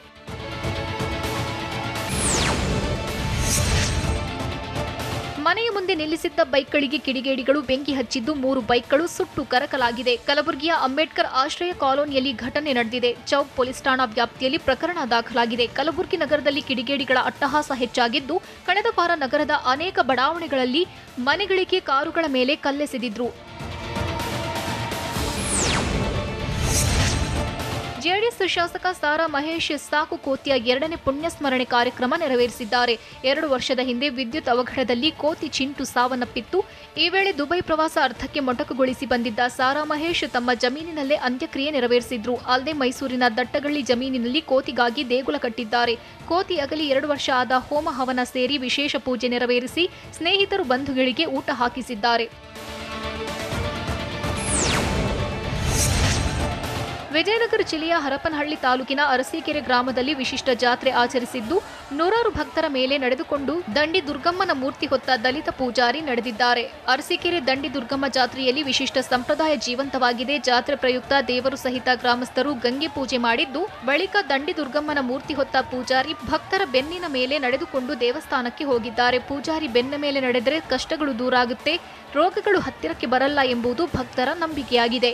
ಮನೆಯ ಮುಂದೆ ನಿಲ್ಲಿಸಿದ್ದ ಬೈಕ್ಗಳಿಗೆ ಕಿಡಿಗೇಡಿಗಳು ಬೆಂಕಿ ಹಚ್ಚಿದ್ದು 3 ಬೈಕ್ಗಳು ಸುಟ್ಟು ಕರಕಲಾಗಿದೆ. ಕಲಬುರಗಿಯ ಅಂಬೇಡ್ಕರ್ ಆಶ್ರಯ ಕಾಲೋನಿಯಲ್ಲಿ ಘಟನೆ ನಡೆದಿದೆ. ಚೌಕ್ ಪೊಲೀಸ್ ಠಾಣಾ ವ್ಯಾಪ್ತಿಯಲ್ಲಿ ಪ್ರಕರಣ ದಾಖಲಾಗಿದೆ. ಕಲಬುರಗಿ ನಗರದಲ್ಲಿ ಕಿಡಿಗೇಡಿಗಳ ಅಟ್ಟಹಾಸ ಹೆಚ್ಚಾಗಿದ್ದು, ಕಳೆದ ವಾರ ನಗರದ ಅನೇಕ ಬಡಾವಣೆಗಳಲ್ಲಿ ಮನೆಗಳಿಗೆ ಕಾರುಗಳ ಮೇಲೆ ಕಲ್ಲೆಸೆದಿದ್ರು. ಜೆಡಿಎಸ್ ಶಾಸಕ ಸಾರಾ ಮಹೇಶ್ ಸಾಕು ಕೋತಿಯ 2ನೇ ಪುಣ್ಯಸ್ಮರಣೆ ಕಾರ್ಯಕ್ರಮ ನೆರವೇರಿಸಿದ್ದಾರೆ. 2 ವರ್ಷದ ಹಿಂದೆ ವಿದ್ಯುತ್ ಅವಘಡದಲ್ಲಿ ಕೋತಿ ಚಿಂಟು ಸಾವನ್ನಪ್ಪಿತ್ತು. ಈ ವೇಳೆ ದುಬೈ ಪ್ರವಾಸ ಅರ್ಧಕ್ಕೆ ಮೊಟಕುಗೊಳಿಸಿ ಬಂದಿದ್ದ ಸಾರಾ ಮಹೇಶ್ ತಮ್ಮ ಜಮೀನಿನಲ್ಲೇ ಅಂತ್ಯಕ್ರಿಯೆ ನೆರವೇರಿಸಿದ್ರು. ಅಲ್ಲದೆ ಮೈಸೂರಿನ ದಟ್ಟಗಳ್ಳಿ ಜಮೀನಿನಲ್ಲಿ ಕೋತಿಗಾಗಿ ದೇಗುಲ ಕಟ್ಟಿದ್ದಾರೆ. ಕೋತಿ ಅಗಲಿ 2 ವರ್ಷ ಆದ ಹೋಮ ಹವನ ಸೇರಿ ವಿಶೇಷ ಪೂಜೆ ನೆರವೇರಿಸಿ ಸ್ನೇಹಿತರು ಬಂಧುಗಳಿಗೆ ಊಟ ಹಾಕಿಸಿದ್ದಾರೆ. ವಿಜಯನಗರ ಜಿಲ್ಲೆಯ ಹರಪನಹಳ್ಳಿ ತಾಲೂಕಿನ ಅರಸೀಕೆರೆ ಗ್ರಾಮದಲ್ಲಿ ವಿಶಿಷ್ಟ ಜಾತ್ರೆ ಆಚರಿಸಿದ್ದು, ನೂರಾರು ಭಕ್ತರ ಮೇಲೆ ನಡೆದುಕೊಂಡು ದಂಡಿ ದುರ್ಗಮ್ಮನ ಮೂರ್ತಿ ಹೊತ್ತ ದಲಿತ ಪೂಜಾರಿ ನಡೆದಿದ್ದಾರೆ. ಅರಸೀಕೆರೆ ದಂಡಿ ದುರ್ಗಮ್ಮ ಜಾತ್ರೆಯಲ್ಲಿ ವಿಶಿಷ್ಟ ಸಂಪ್ರದಾಯ ಜೀವಂತವಾಗಿದೆ. ಜಾತ್ರೆ ಪ್ರಯುಕ್ತ ದೇವರು ಸಹಿತ ಗ್ರಾಮಸ್ಥರು ಗಂಗೆ ಪೂಜೆ ಮಾಡಿದ್ದು, ಬಳಿಕ ದಂಡಿ ದುರ್ಗಮ್ಮನ ಮೂರ್ತಿ ಹೊತ್ತ ಪೂಜಾರಿ ಭಕ್ತರ ಬೆನ್ನಿನ ಮೇಲೆ ನಡೆದುಕೊಂಡು ದೇವಸ್ಥಾನಕ್ಕೆ ಹೋಗಿದ್ದಾರೆ. ಪೂಜಾರಿ ಬೆನ್ನ ಮೇಲೆ ನಡೆದರೆ ಕಷ್ಟಗಳು ದೂರಾಗುತ್ತೆ, ರೋಗಗಳು ಹತ್ತಿರಕ್ಕೆ ಬರಲ್ಲ ಎಂಬುದು ಭಕ್ತರ ನಂಬಿಕೆಯಾಗಿದೆ.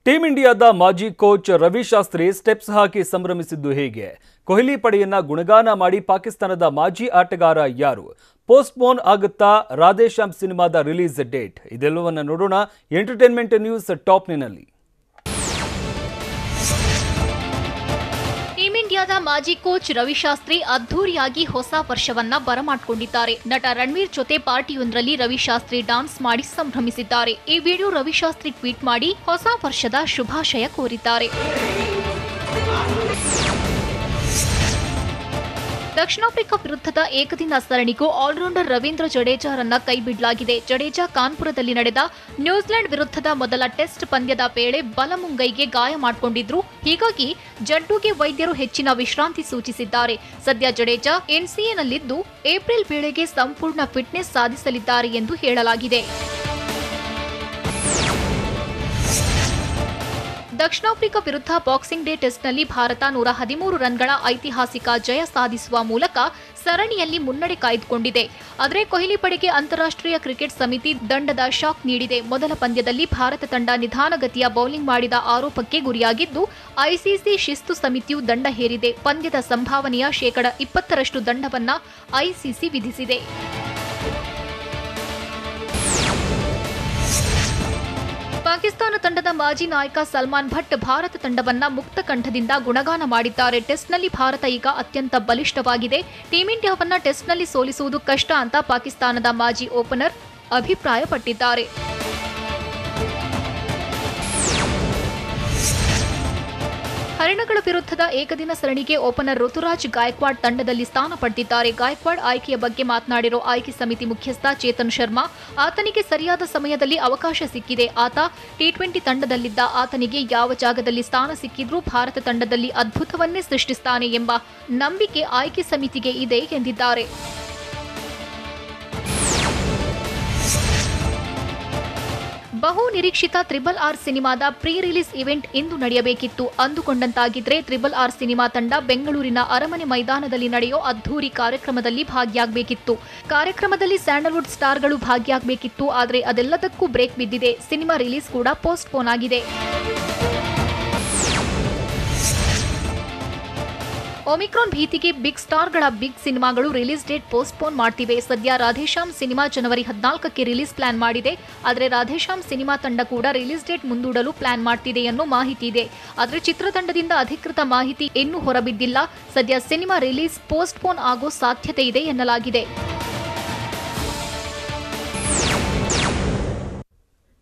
ಟೀಂ ಇಂಡಿಯಾದ ಮಾಜಿ ಕೋಚ್ ರವಿ ಶಾಸ್ತ್ರಿ ಸ್ಟೆಪ್ಸ್ ಹಾಕಿ ಸಂಭ್ರಮಿಸಿದ್ದು ಹೇಗೆ? ಕೊಹ್ಲಿ ಪಡೆಯನ್ನ ಗುಣಗಾನ ಮಾಡಿ ಪಾಕಿಸ್ತಾನದ ಮಾಜಿ ಆಟಗಾರ ಯಾರು? ಪೋಸ್ಟ್ಪೋನ್ ಆಗುತ್ತಾ ರಾಧೇಶ್ಯಾಮ್ ಸಿನಿಮಾದ ರಿಲೀಸ್ ಡೇಟ್? ಇದೆಲ್ಲವನ್ನ ನೋಡೋಣ ಎಂಟರ್ಟೈನ್ಮೆಂಟ್ ನ್ಯೂಸ್ ಟಾಪ್ನಿನಲ್ಲಿ. ಟೀಂ ಇಂಡಿಯಾದ ಮಾಜಿ ಕೋಚ್ ರವಿ ಶಾಸ್ತ್ರಿ ಅದ್ಧೂರಿಯಾಗಿ ಹೊಸ ವರ್ಷವನ್ನ ಬರಮಾಡಿಕೊಂಡಿದ್ದಾರೆ. ನಟ ರಣವೀರ್ ಜೊತೆ ಪಾರ್ಟಿಯೊಂದರಲ್ಲಿ ರವಿ ಶಾಸ್ತ್ರಿ ಡಾನ್ಸ್ ಮಾಡಿ ಸಂಭ್ರಮಿಸಿದ್ದಾರೆ. ಈ ವಿಡಿಯೋ ರವಿ ಶಾಸ್ತ್ರಿ ಟ್ವೀಟ್ ಮಾಡಿ ಹೊಸ ವರ್ಷದ ಶುಭಾಶಯ ಕೋರಿದ್ದಾರೆ. ದಕ್ಷಿಣ ಆಫ್ರಿಕಾ ವಿರುದ್ಧದ ಏಕದಿನ ಸರಣಿಗೂ ಆಲ್ರೌಂಡರ್ ರವೀಂದ್ರ ಜಡೇಜಾರನ್ನ ಕೈಬಿಡಲಾಗಿದೆ. ಜಡೇಜಾ ಕಾನ್ಪುರದಲ್ಲಿ ನಡೆದ ನ್ಯೂಜಿಲೆಂಡ್ ವಿರುದ್ಧದ ಮೊದಲ ಟೆಸ್ಟ್ ಪಂದ್ಯದ ವೇಳೆ ಬಲಮುಂಗೈಗೆ ಗಾಯ ಮಾಡಿಕೊಂಡಿದ್ರು. ಹೀಗಾಗಿ ಜಡ್ಡುಗೆ ವೈದ್ಯರು ಹೆಚ್ಚಿನ ವಿಶ್ರಾಂತಿ ಸೂಚಿಸಿದ್ದಾರೆ. ಸದ್ಯ ಜಡೇಜಾ ಎನ್ಸಿಎನಲ್ಲಿದ್ದು ಏಪ್ರಿಲ್ ವೇಳೆಗೆ ಸಂಪೂರ್ಣ ಫಿಟ್ನೆಸ್ ಸಾಧಿಸಲಿದ್ದಾರೆ ಎಂದು ಹೇಳಲಾಗಿದೆ. ದಕ್ಷಿಣ ಆಫ್ರಿಕಾ ವಿರುದ್ಧ ಬಾಕ್ಸಿಂಗ್ ಡೇ ಟೆಸ್ಟ್ನಲ್ಲಿ ಭಾರತ 113 ರನ್ಗಳ ಐತಿಹಾಸಿಕ ಜಯ ಸಾಧಿಸುವ ಮೂಲಕ ಸರಣಿಯಲ್ಲಿ ಮುನ್ನಡೆ ಕಾಯ್ದುಕೊಂಡಿದೆ. ಆದರೆ ಕೊಹ್ಲಿ ಪಡೆಗೆ ಅಂತಾರಾಷ್ಟ್ರೀಯ ಕ್ರಿಕೆಟ್ ಸಮಿತಿ ದಂಡದ ಶಾಕ್ ನೀಡಿದೆ. ಮೊದಲ ಪಂದ್ಯದಲ್ಲಿ ಭಾರತ ತಂಡ ನಿಧಾನಗತಿಯ ಬೌಲಿಂಗ್ ಮಾಡಿದ ಆರೋಪಕ್ಕೆ ಗುರಿಯಾಗಿದ್ದು, ಐಸಿಸಿ ಶಿಸ್ತು ಸಮಿತಿಯು ದಂಡ ಹೇರಿದೆ. ಪಂದ್ಯದ ಸಂಭಾವನೆಯ 20% ದಂಡವನ್ನ ಐಸಿಸಿ ವಿಧಿಸಿದೆ. ಪಾಕಿಸ್ತಾನ ತಂಡದ ಮಾಜಿ ನಾಯಕ ಸಲ್ಮಾನ್ ಭಟ್ ಭಾರತ ತಂಡವನ್ನ ಮುಕ್ತ ಕಂಠದಿಂದ ಗುಣಗಾನ ಮಾಡಿದ್ದಾರೆ. ಟೆಸ್ಟ್ನಲ್ಲಿ ಭಾರತ ಈಗ ಅತ್ಯಂತ ಬಲಿಷ್ಠವಾಗಿದೆ. ಟೀಂ ಇಂಡಿಯಾವನ್ನ ಟೆಸ್ಟ್ನಲ್ಲಿ ಸೋಲಿಸುವುದು ಕಷ್ಟ ಅಂತ ಪಾಕಿಸ್ತಾನದ ಮಾಜಿ ಓಪನರ್ ಅಭಿಪ್ರಾಯಪಟ್ಟಿದ್ದಾರೆ. ಹರಿಣಗಳ ವಿರುದ್ಧದ ಏಕದಿನ ಸರಣಿಗೆ ಓಪನರ್ ಋತುರಾಜ್ ಗಾಯಕ್ವಾಡ್ ತಂಡದಲ್ಲಿ ಸ್ಥಾನ ಪಡೆದಿದ್ದಾರೆ. ಗಾಯಕ್ವಾಡ್ ಆಯ್ಕೆಯ ಬಗ್ಗೆ ಮಾತನಾಡಿರೋ ಆಯ್ಕೆ ಸಮಿತಿ ಮುಖ್ಯಸ್ಥ ಚೇತನ್ ಶರ್ಮಾ, ಆತನಿಗೆ ಸರಿಯಾದ ಸಮಯದಲ್ಲಿ ಅವಕಾಶ ಸಿಕ್ಕಿದೆ. ಆತ ಟಿ20 ತಂಡದಲ್ಲಿದ್ದ. ಆತನಿಗೆ ಯಾವ ಜಾಗದಲ್ಲಿ ಸ್ಥಾನ ಸಿಕ್ಕಿದ್ರೂ ಭಾರತ ತಂಡದಲ್ಲಿ ಅದ್ಭುತವನ್ನೇ ಸೃಷ್ಟಿಸ್ತಾನೆ ಎಂಬ ನಂಬಿಕೆ ಆಯ್ಕೆ ಸಮಿತಿಗೆ ಇದೆ ಎಂದಿದ್ದಾರೆ. ಬಹು ನಿರೀಕ್ಷಿತ RRR ಸಿನಿಮಾದ ಪ್ರೀ ರಿಲೀಸ್ ಇವೆಂಟ್ ಇಂದು ನಡೆಯಬೇಕಿತ್ತು. ಅಂದುಕೊಂಡಂತಾಗಿದ್ರೆ RRR ಸಿನಿಮಾ ತಂಡ ಬೆಂಗಳೂರಿನ ಅರಮನೆ ಮೈದಾನದಲ್ಲಿ ನಡೆಯೋ ಅದ್ಧೂರಿ ಕಾರ್ಯಕ್ರಮದಲ್ಲಿ ಭಾಗಿಯಾಗಬೇಕಿತ್ತು. ಕಾರ್ಯಕ್ರಮದಲ್ಲಿ ಸ್ಯಾಂಡಲ್ವುಡ್ ಸ್ಟಾರ್ಗಳು ಭಾಗಿಯಾಗಬೇಕಿತ್ತು. ಆದರೆ ಅದೆಲ್ಲದಕ್ಕೂ ಬ್ರೇಕ್ ಬಿದ್ದಿದೆ. ಸಿನಿಮಾ ರಿಲೀಸ್ ಕೂಡ ಪೋಸ್ಟ್ಪೋನ್ ಆಗಿದೆ. ಒಮಿಕ್ರಾನ್ ಭೀತಿಗೆ ಬಿಗ್ ಸ್ಟಾರ್ಗಳ ಬಿಗ್ ಸಿನಿಮಾಗಳು ರಿಲೀಸ್ ಡೇಟ್ ಪೋಸ್ಟ್ಪೋನ್ ಮಾಡ್ತಿವೆ. ಸದ್ಯ ರಾಧೇಶ್ಯಾಮ್ ಸಿನಿಮಾ ಜನವರಿ 14ಕ್ಕೆ ರಿಲೀಸ್ ಪ್ಲಾನ್ ಮಾಡಿದೆ. ಆದರೆ ರಾಧೇಶ್ಯಾಮ್ ಸಿನಿಮಾ ತಂಡ ಕೂಡ ರಿಲೀಸ್ ಡೇಟ್ ಮುಂದೂಡಲು ಪ್ಲಾನ್ ಮಾಡ್ತಿದೆ ಅನ್ನೋ ಮಾಹಿತಿ ಇದೆ. ಆದರೆ ಚಿತ್ರತಂಡದಿಂದ ಅಧಿಕೃತ ಮಾಹಿತಿ ಇನ್ನೂ ಹೊರಬಿದ್ದಿಲ್ಲ. ಸದ್ಯ ಸಿನಿಮಾ ರಿಲೀಸ್ ಪೋಸ್ಟ್ಪೋನ್ ಆಗೋ ಸಾಧ್ಯತೆ ಇದೆ ಎನ್ನಲಾಗಿದೆ.